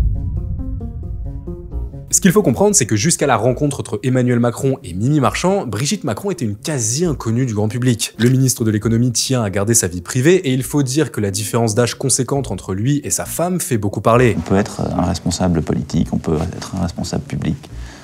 Ce qu'il faut comprendre, c'est que jusqu'à la rencontre entre Emmanuel Macron et Mimi Marchand, Brigitte Macron était une quasi-inconnue du grand public. Le ministre de l'économie tient à garder sa vie privée et il faut dire que la différence d'âge conséquente entre lui et sa femme fait beaucoup parler. On peut être un responsable politique, on peut être un responsable public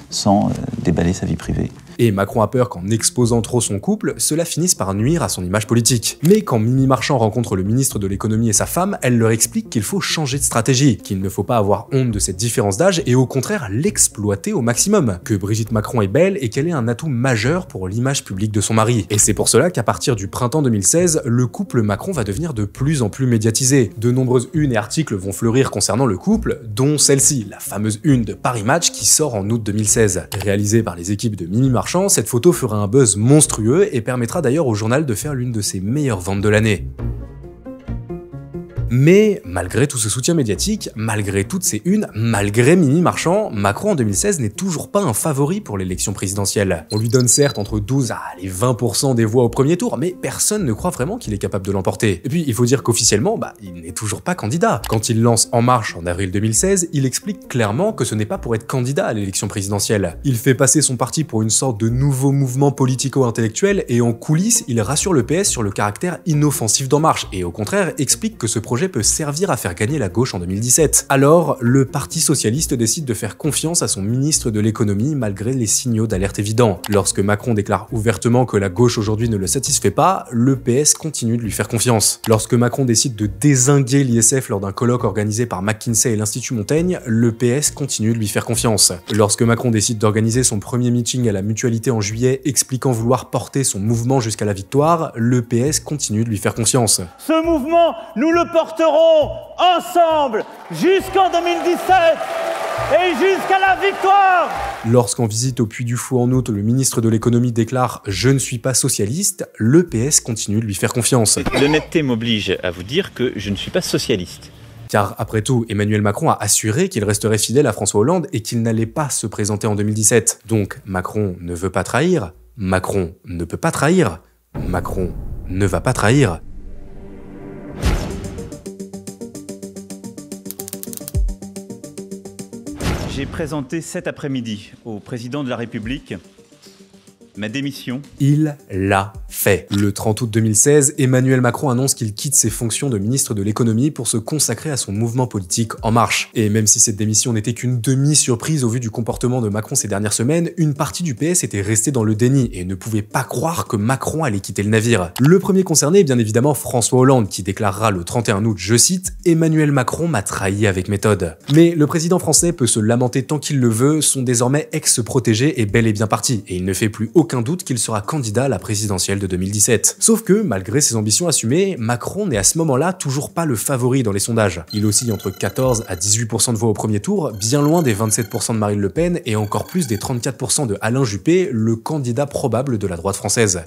sans déballer sa vie privée. Et Macron a peur qu'en exposant trop son couple, cela finisse par nuire à son image politique. Mais quand Mimi Marchand rencontre le ministre de l'économie et sa femme, elle leur explique qu'il faut changer de stratégie, qu'il ne faut pas avoir honte de cette différence d'âge et au contraire l'exploiter au maximum, que Brigitte Macron est belle et qu'elle est un atout majeur pour l'image publique de son mari. Et c'est pour cela qu'à partir du printemps 2016, le couple Macron va devenir de plus en plus médiatisé. De nombreuses unes et articles vont fleurir concernant le couple, dont celle-ci, la fameuse une de Paris Match qui sort en août 2016. Réalisée par les équipes de Mimi Marchand, cette photo fera un buzz monstrueux et permettra d'ailleurs au journal de faire l'une de ses meilleures ventes de l'année. Mais malgré tout ce soutien médiatique, malgré toutes ces unes, malgré Mimi Marchand, Macron en 2016 n'est toujours pas un favori pour l'élection présidentielle. On lui donne certes entre 12 à 20% des voix au premier tour, mais personne ne croit vraiment qu'il est capable de l'emporter. Et puis il faut dire qu'officiellement, il n'est toujours pas candidat. Quand il lance En Marche en avril 2016, il explique clairement que ce n'est pas pour être candidat à l'élection présidentielle. Il fait passer son parti pour une sorte de nouveau mouvement politico-intellectuel et en coulisses, il rassure le PS sur le caractère inoffensif d'En Marche et au contraire explique que ce projet peut servir à faire gagner la gauche en 2017. Alors, le Parti socialiste décide de faire confiance à son ministre de l'économie malgré les signaux d'alerte évidents. Lorsque Macron déclare ouvertement que la gauche aujourd'hui ne le satisfait pas, le PS continue de lui faire confiance. Lorsque Macron décide de dézinguer l'ISF lors d'un colloque organisé par McKinsey et l'Institut Montaigne, le PS continue de lui faire confiance. Lorsque Macron décide d'organiser son premier meeting à la Mutualité en juillet expliquant vouloir porter son mouvement jusqu'à la victoire, le PS continue de lui faire confiance. Ce mouvement, nous le porterons ensemble jusqu'en 2017 et jusqu'à la victoire. Lorsqu'en visite au Puy du Fou en août, le ministre de l'économie déclare « Je ne suis pas socialiste », le PS continue de lui faire confiance. L'honnêteté m'oblige à vous dire que je ne suis pas socialiste. Car après tout, Emmanuel Macron a assuré qu'il resterait fidèle à François Hollande et qu'il n'allait pas se présenter en 2017. Donc Macron ne veut pas trahir, Macron ne peut pas trahir, Macron ne va pas trahir. J'ai présenté cet après-midi au président de la République ma démission. Il l'a fait. Le 30 août 2016, Emmanuel Macron annonce qu'il quitte ses fonctions de ministre de l'économie pour se consacrer à son mouvement politique En Marche. Et même si cette démission n'était qu'une demi-surprise au vu du comportement de Macron ces dernières semaines, une partie du PS était restée dans le déni et ne pouvait pas croire que Macron allait quitter le navire. Le premier concerné est bien évidemment François Hollande qui déclarera le 31 août, je cite, « Emmanuel Macron m'a trahi avec méthode ». Mais le président français peut se lamenter tant qu'il le veut, son désormais ex-protégé est bel et bien parti et il ne fait plus aucun doute qu'il sera candidat à la présidentielle de 2017. Sauf que, malgré ses ambitions assumées, Macron n'est à ce moment-là toujours pas le favori dans les sondages. Il oscille entre 14 à 18% de voix au premier tour, bien loin des 27% de Marine Le Pen et encore plus des 34% de Alain Juppé, le candidat probable de la droite française.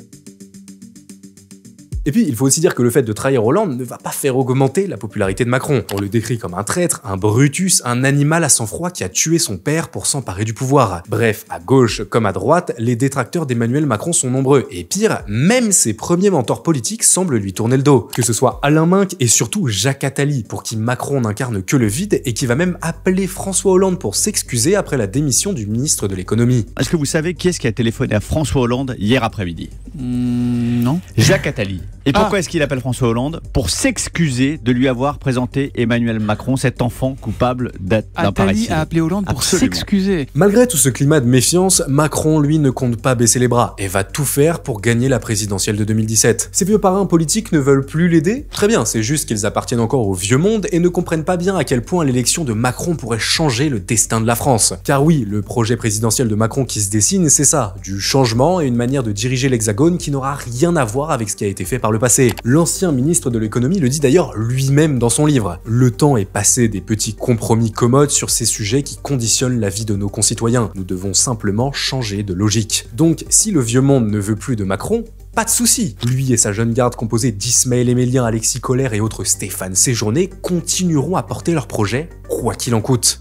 Et puis, il faut aussi dire que le fait de trahir Hollande ne va pas faire augmenter la popularité de Macron. On le décrit comme un traître, un Brutus, un animal à sang-froid qui a tué son père pour s'emparer du pouvoir. Bref, à gauche comme à droite, les détracteurs d'Emmanuel Macron sont nombreux. Et pire, même ses premiers mentors politiques semblent lui tourner le dos. Que ce soit Alain Minc et surtout Jacques Attali, pour qui Macron n'incarne que le vide et qui va même appeler François Hollande pour s'excuser après la démission du ministre de l'économie. Est-ce que vous savez qui est-ce qui a téléphoné à François Hollande hier après-midi? Non. Jacques Attali. Et pourquoi est-ce qu'il appelle François Hollande? Pour s'excuser de lui avoir présenté Emmanuel Macron, cet enfant coupable d'un parricide. Attali a appelé Hollande pour s'excuser. Malgré tout ce climat de méfiance, Macron, lui, ne compte pas baisser les bras et va tout faire pour gagner la présidentielle de 2017. Ses vieux parrains politiques ne veulent plus l'aider? Très bien, c'est juste qu'ils appartiennent encore au vieux monde et ne comprennent pas bien à quel point l'élection de Macron pourrait changer le destin de la France. Car oui, le projet présidentiel de Macron qui se dessine, c'est ça, du changement et une manière de diriger l'Hexagone qui n'aura rien à voir avec ce qui a été fait par le passé. L'ancien ministre de l'économie le dit d'ailleurs lui-même dans son livre. Le temps est passé des petits compromis commodes sur ces sujets qui conditionnent la vie de nos concitoyens. Nous devons simplement changer de logique. Donc, si le vieux monde ne veut plus de Macron, pas de souci. Lui et sa jeune garde composée d'Ismaël Émélien, Alexis Collère et autres Stéphane Séjourné continueront à porter leur projet, quoi qu'il en coûte.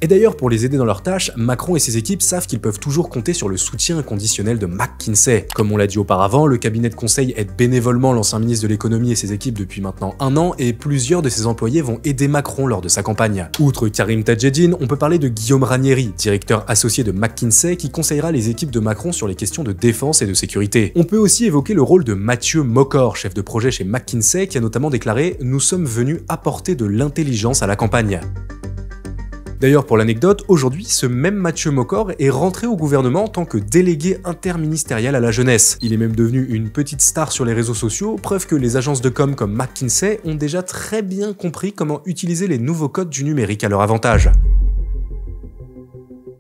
Et d'ailleurs, pour les aider dans leur tâche, Macron et ses équipes savent qu'ils peuvent toujours compter sur le soutien inconditionnel de McKinsey. Comme on l'a dit auparavant, le cabinet de conseil aide bénévolement l'ancien ministre de l'économie et ses équipes depuis maintenant 1 an, et plusieurs de ses employés vont aider Macron lors de sa campagne. Outre Karim Tadjeddine, on peut parler de Guillaume Ranieri, directeur associé de McKinsey, qui conseillera les équipes de Macron sur les questions de défense et de sécurité. On peut aussi évoquer le rôle de Mathieu Mocor, chef de projet chez McKinsey, qui a notamment déclaré « Nous sommes venus apporter de l'intelligence à la campagne ». D'ailleurs, pour l'anecdote, aujourd'hui, ce même Mathieu Mocor est rentré au gouvernement en tant que délégué interministériel à la jeunesse. Il est même devenu une petite star sur les réseaux sociaux, preuve que les agences de com comme McKinsey ont déjà très bien compris comment utiliser les nouveaux codes du numérique à leur avantage.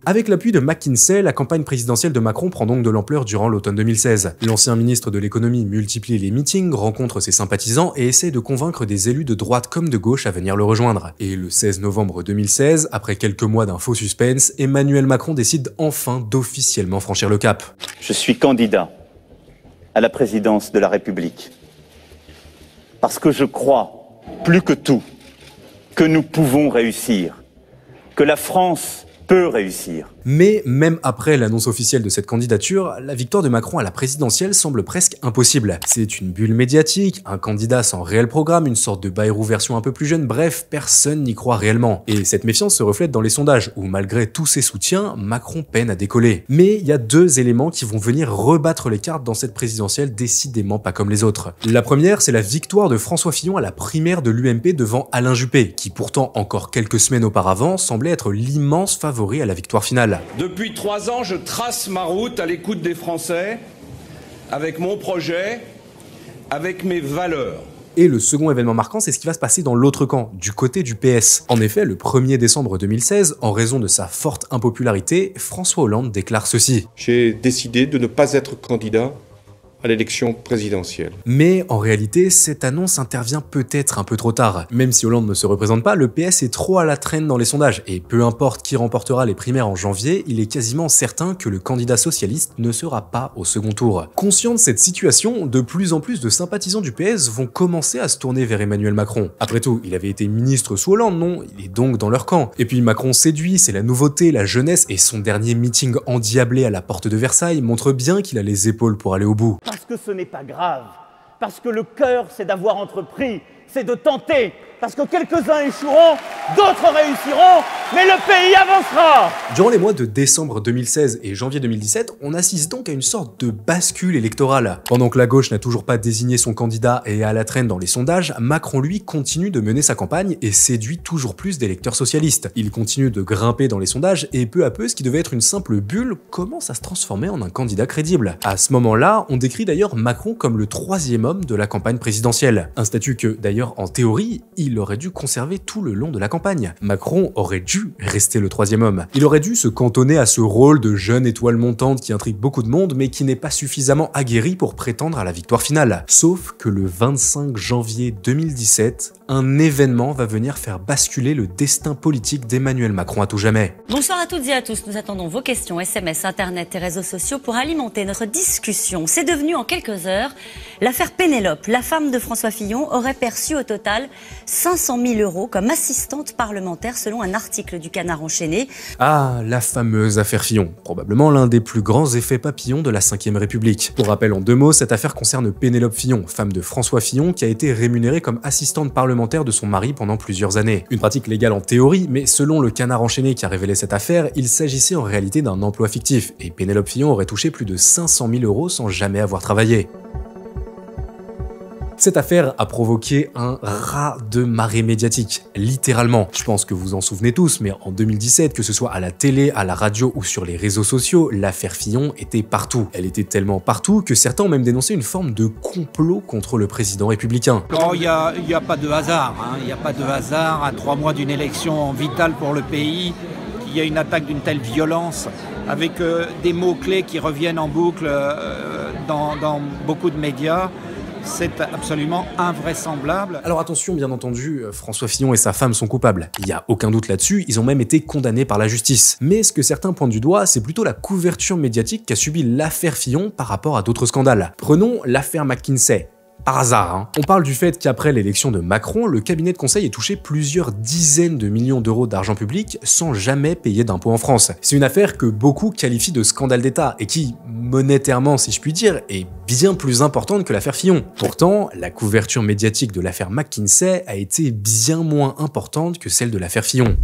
Avec l'appui de McKinsey, la campagne présidentielle de Macron prend donc de l'ampleur durant l'automne 2016. L'ancien ministre de l'économie multiplie les meetings, rencontre ses sympathisants et essaie de convaincre des élus de droite comme de gauche à venir le rejoindre. Et le 16 novembre 2016, après quelques mois d'un faux suspense, Emmanuel Macron décide enfin d'officiellement franchir le cap. Je suis candidat à la présidence de la République parce que je crois, plus que tout, que nous pouvons réussir, que la France peut réussir. Mais même après l'annonce officielle de cette candidature, la victoire de Macron à la présidentielle semble presque impossible. C'est une bulle médiatique, un candidat sans réel programme, une sorte de Bayrou version un peu plus jeune, bref, personne n'y croit réellement. Et cette méfiance se reflète dans les sondages, où malgré tous ses soutiens, Macron peine à décoller. Mais il y a 2 éléments qui vont venir rebattre les cartes dans cette présidentielle décidément pas comme les autres. La première, c'est la victoire de François Fillon à la primaire de l'UMP devant Alain Juppé, qui pourtant encore quelques semaines auparavant semblait être l'immense favori à la victoire finale. Depuis 3 ans, je trace ma route à l'écoute des Français, avec mon projet, avec mes valeurs. Et le second événement marquant, c'est ce qui va se passer dans l'autre camp, du côté du PS. En effet, le 1er décembre 2016, en raison de sa forte impopularité, François Hollande déclare ceci. J'ai décidé de ne pas être candidat à l'élection présidentielle. Mais en réalité, cette annonce intervient peut-être un peu trop tard. Même si Hollande ne se représente pas, le PS est trop à la traîne dans les sondages, et peu importe qui remportera les primaires en janvier, il est quasiment certain que le candidat socialiste ne sera pas au second tour. Conscient de cette situation, de plus en plus de sympathisants du PS vont commencer à se tourner vers Emmanuel Macron. Après tout, il avait été ministre sous Hollande, non? Il est donc dans leur camp. Et puis Macron séduit, c'est la nouveauté, la jeunesse, et son dernier meeting endiablé à la porte de Versailles montre bien qu'il a les épaules pour aller au bout. Parce que ce n'est pas grave, parce que le cœur c'est d'avoir entrepris, c'est de tenter, parce que quelques-uns échoueront, d'autres réussiront, mais le pays avancera. Durant les mois de décembre 2016 et janvier 2017, on assiste donc à une sorte de bascule électorale. Pendant que la gauche n'a toujours pas désigné son candidat et est à la traîne dans les sondages, Macron lui continue de mener sa campagne et séduit toujours plus d'électeurs socialistes. Il continue de grimper dans les sondages et peu à peu, ce qui devait être une simple bulle commence à se transformer en un candidat crédible. À ce moment-là, on décrit d'ailleurs Macron comme le 3e homme de la campagne présidentielle. Un statut que, d'ailleurs, en théorie, il aurait dû conserver tout le long de la campagne. Macron aurait dû rester le 3e homme. Il aurait dû se cantonner à ce rôle de jeune étoile montante qui intrigue beaucoup de monde mais qui n'est pas suffisamment aguerri pour prétendre à la victoire finale. Sauf que le 25 janvier 2017, un événement va venir faire basculer le destin politique d'Emmanuel Macron à tout jamais. Bonsoir à toutes et à tous, nous attendons vos questions, SMS, Internet et réseaux sociaux pour alimenter notre discussion. C'est devenu en quelques heures l'affaire Pénélope. La femme de François Fillon aurait perçu au total 500 000 € comme assistante parlementaire selon un article du Canard enchaîné. Ah, la fameuse affaire Fillon, probablement l'un des plus grands effets papillons de la Ve République. Pour rappel en 2 mots, cette affaire concerne Pénélope Fillon, femme de François Fillon qui a été rémunérée comme assistante parlementaire de son mari pendant plusieurs années. Une pratique légale en théorie, mais selon le Canard enchaîné qui a révélé cette affaire, il s'agissait en réalité d'un emploi fictif, et Pénélope Fillon aurait touché plus de 500 000 € sans jamais avoir travaillé. Cette affaire a provoqué un raz de marée médiatique, littéralement. Je pense que vous en souvenez tous, mais en 2017, que ce soit à la télé, à la radio ou sur les réseaux sociaux, l'affaire Fillon était partout. Elle était tellement partout que certains ont même dénoncé une forme de complot contre le président républicain. Oh, il n'y a pas de hasard, hein. Il n'y a pas de hasard à 3 mois d'une élection vitale pour le pays, qu'il y a une attaque d'une telle violence, avec des mots-clés qui reviennent en boucle dans beaucoup de médias. C'est absolument invraisemblable. Alors attention, bien entendu, François Fillon et sa femme sont coupables. Il n'y a aucun doute là-dessus, ils ont même été condamnés par la justice. Mais ce que certains pointent du doigt, c'est plutôt la couverture médiatique qu'a subi l'affaire Fillon par rapport à d'autres scandales. Prenons l'affaire McKinsey. par hasard, hein. On parle du fait qu'après l'élection de Macron, le cabinet de conseil ait touché plusieurs dizaines de millions d'euros d'argent public sans jamais payer d'impôts en France. C'est une affaire que beaucoup qualifient de scandale d'État et qui, monétairement si je puis dire, est bien plus importante que l'affaire Fillon. Pourtant, la couverture médiatique de l'affaire McKinsey a été bien moins importante que celle de l'affaire Fillon.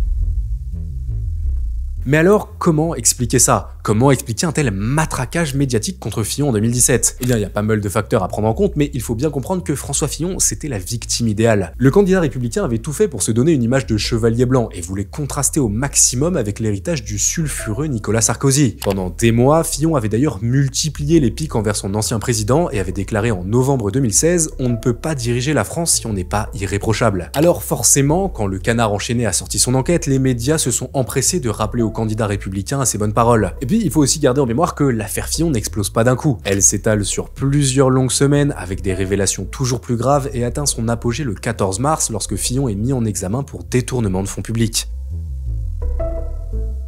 Mais alors, comment expliquer ça? Comment expliquer un tel matraquage médiatique contre Fillon en 2017? Eh bien, il y a pas mal de facteurs à prendre en compte, mais il faut bien comprendre que François Fillon, c'était la victime idéale. Le candidat républicain avait tout fait pour se donner une image de chevalier blanc et voulait contraster au maximum avec l'héritage du sulfureux Nicolas Sarkozy. Pendant des mois, Fillon avait d'ailleurs multiplié les piques envers son ancien président et avait déclaré en novembre 2016 « On ne peut pas diriger la France si on n'est pas irréprochable ». Alors forcément, quand le Canard enchaîné a sorti son enquête, les médias se sont empressés de rappeler au candidat républicain à ses bonnes paroles. Et puis il faut aussi garder en mémoire que l'affaire Fillon n'explose pas d'un coup. Elle s'étale sur plusieurs longues semaines avec des révélations toujours plus graves et atteint son apogée le 14 mars lorsque Fillon est mis en examen pour détournement de fonds publics.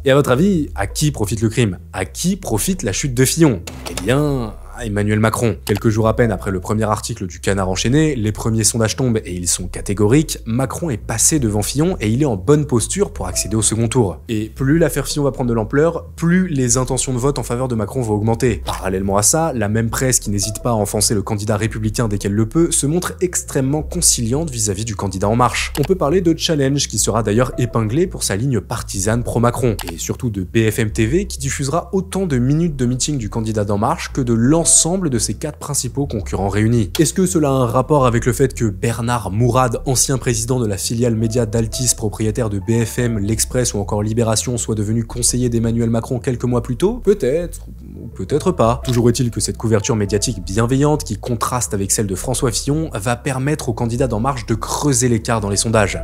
Et à votre avis, à qui profite le crime? À qui profite la chute de Fillon? Eh bien, Emmanuel Macron. Quelques jours à peine après le premier article du Canard enchaîné, les premiers sondages tombent et ils sont catégoriques. Macron est passé devant Fillon et il est en bonne posture pour accéder au second tour. Et plus l'affaire Fillon va prendre de l'ampleur, plus les intentions de vote en faveur de Macron vont augmenter. Parallèlement à ça, la même presse qui n'hésite pas à enfoncer le candidat républicain dès qu'elle le peut, se montre extrêmement conciliante vis-à-vis du candidat En Marche. On peut parler de Challenge, qui sera d'ailleurs épinglé pour sa ligne partisane pro-Macron, et surtout de BFM TV, qui diffusera autant de minutes de meeting du candidat d'En Marche que de l'ensemble de ses 4 principaux concurrents réunis. Est-ce que cela a un rapport avec le fait que Bernard Mourad, ancien président de la filiale média d'Altis, propriétaire de BFM, L'Express ou encore Libération, soit devenu conseiller d'Emmanuel Macron quelques mois plus tôt? Peut-être, ou peut-être pas. Toujours est-il que cette couverture médiatique bienveillante, qui contraste avec celle de François Fillon, va permettre au candidat d'En Marche de creuser l'écart dans les sondages.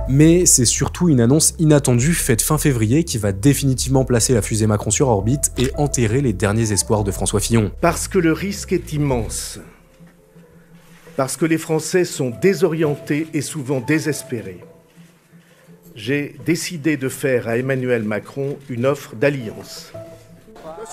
Mais c'est surtout une annonce inattendue faite fin février qui va définitivement placer la fusée Macron sur orbite et enterrer les derniers espoirs de François Fillon. Parce que le risque est immense. Parce que les Français sont désorientés et souvent désespérés. J'ai décidé de faire à Emmanuel Macron une offre d'alliance.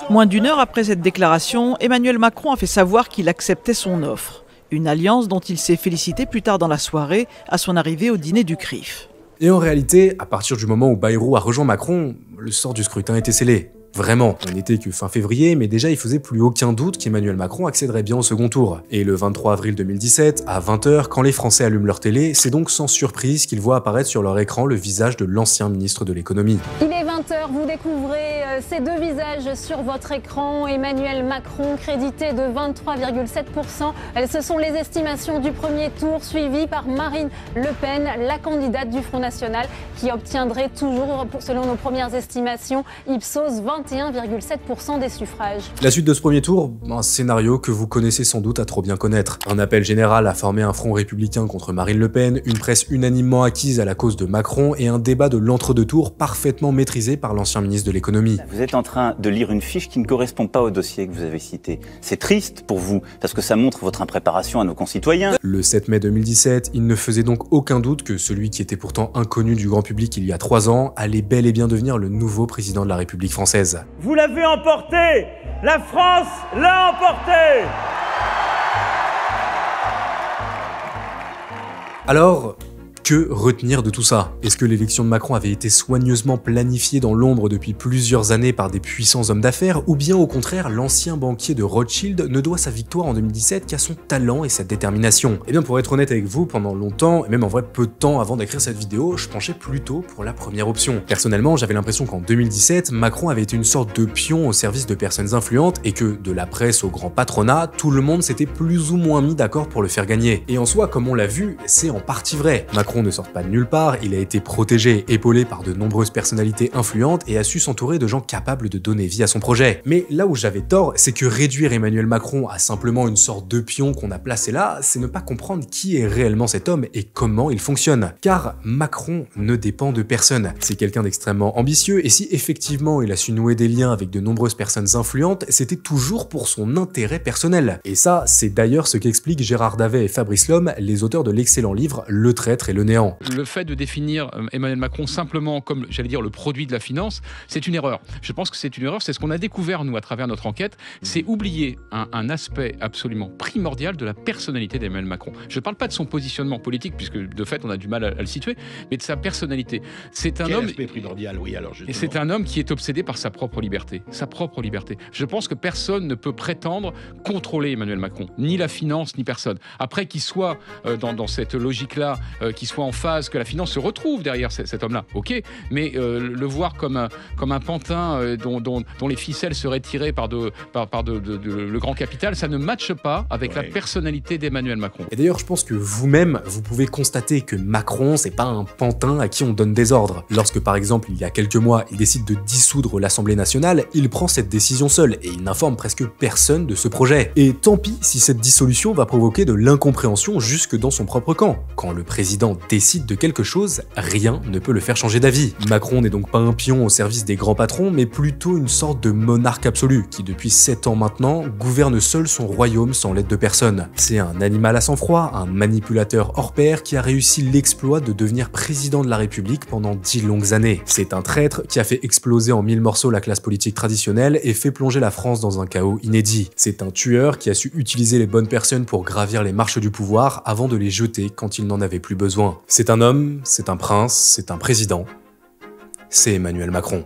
Moins d'une heure après cette déclaration, Emmanuel Macron a fait savoir qu'il acceptait son offre. Une alliance dont il s'est félicité plus tard dans la soirée à son arrivée au dîner du CRIF. Et en réalité, à partir du moment où Bayrou a rejoint Macron, le sort du scrutin était scellé. Vraiment, on n'était que fin février, mais déjà il faisait plus aucun doute qu'Emmanuel Macron accéderait bien au second tour. Et le 23 avril 2017, à 20 h, quand les Français allument leur télé, c'est donc sans surprise qu'ils voient apparaître sur leur écran le visage de l'ancien ministre de l'économie. Il est 20 h, vous découvrez ces deux visages sur votre écran. Emmanuel Macron, crédité de 23,7%. Ce sont les estimations du premier tour, suivies par Marine Le Pen, la candidate du Front National, qui obtiendrait toujours, selon nos premières estimations, Ipsos 21,7% des suffrages. La suite de ce premier tour, un scénario que vous connaissez sans doute à trop bien connaître. Un appel général à former un front républicain contre Marine Le Pen, une presse unanimement acquise à la cause de Macron et un débat de l'entre-deux tours parfaitement maîtrisé par l'ancien ministre de l'économie. Vous êtes en train de lire une fiche qui ne correspond pas au dossier que vous avez cité. C'est triste pour vous, parce que ça montre votre impréparation à nos concitoyens. Le 7 mai 2017, il ne faisait donc aucun doute que celui qui était pourtant inconnu du grand public il y a 3 ans allait bel et bien devenir le nouveau président de la République française. Vous l'avez emporté! La France l'a emporté! Alors, que retenir de tout ça? Est-ce que l'élection de Macron avait été soigneusement planifiée dans l'ombre depuis plusieurs années par des puissants hommes d'affaires, ou bien au contraire, l'ancien banquier de Rothschild ne doit sa victoire en 2017 qu'à son talent et sa détermination? Eh bien, pour être honnête avec vous, pendant longtemps, et même en vrai peu de temps avant d'écrire cette vidéo, je penchais plutôt pour la première option. Personnellement, j'avais l'impression qu'en 2017, Macron avait été une sorte de pion au service de personnes influentes et que, de la presse au grand patronat, tout le monde s'était plus ou moins mis d'accord pour le faire gagner. Et en soi, comme on l'a vu, c'est en partie vrai. Macron ne sort pas de nulle part, il a été protégé, épaulé par de nombreuses personnalités influentes et a su s'entourer de gens capables de donner vie à son projet. Mais là où j'avais tort, c'est que réduire Emmanuel Macron à simplement une sorte de pion qu'on a placé là, c'est ne pas comprendre qui est réellement cet homme et comment il fonctionne. Car Macron ne dépend de personne. C'est quelqu'un d'extrêmement ambitieux et si effectivement il a su nouer des liens avec de nombreuses personnes influentes, c'était toujours pour son intérêt personnel. Et ça, c'est d'ailleurs ce qu'expliquent Gérard Davet et Fabrice Lhomme, les auteurs de l'excellent livre Le Traître et le le néant. Le fait de définir Emmanuel Macron simplement comme, j'allais dire, le produit de la finance, c'est une erreur. Je pense que c'est une erreur, c'est ce qu'on a découvert, nous, à travers notre enquête, c'est oublier un aspect absolument primordial de la personnalité d'Emmanuel Macron. Je ne parle pas de son positionnement politique, puisque de fait, on a du mal à le situer, mais de sa personnalité. C'est un homme... aspect primordial, oui, alors justement. Et c'est un homme qui est obsédé par sa propre liberté. Sa propre liberté. Je pense que personne ne peut prétendre contrôler Emmanuel Macron. Ni la finance, ni personne. Après, qu'il soit dans cette logique-là, qu'il soit en phase, que la finance se retrouve derrière cet homme-là, ok, mais le voir comme un pantin dont les ficelles seraient tirées par le grand capital, ça ne matche pas avec la personnalité d'Emmanuel Macron. Et d'ailleurs, je pense que vous-même, vous pouvez constater que Macron, c'est pas un pantin à qui on donne des ordres. Lorsque, par exemple, il y a quelques mois, il décide de dissoudre l'Assemblée nationale, il prend cette décision seul et il n'informe presque personne de ce projet. Et tant pis si cette dissolution va provoquer de l'incompréhension jusque dans son propre camp. Quand le président décide de quelque chose, rien ne peut le faire changer d'avis. Macron n'est donc pas un pion au service des grands patrons, mais plutôt une sorte de monarque absolu qui, depuis 7 ans maintenant, gouverne seul son royaume sans l'aide de personne. C'est un animal à sang-froid, un manipulateur hors pair qui a réussi l'exploit de devenir président de la République pendant 10 longues années. C'est un traître qui a fait exploser en 1000 morceaux la classe politique traditionnelle et fait plonger la France dans un chaos inédit. C'est un tueur qui a su utiliser les bonnes personnes pour gravir les marches du pouvoir avant de les jeter quand il n'en avait plus besoin. C'est un homme, c'est un prince, c'est un président. C'est Emmanuel Macron.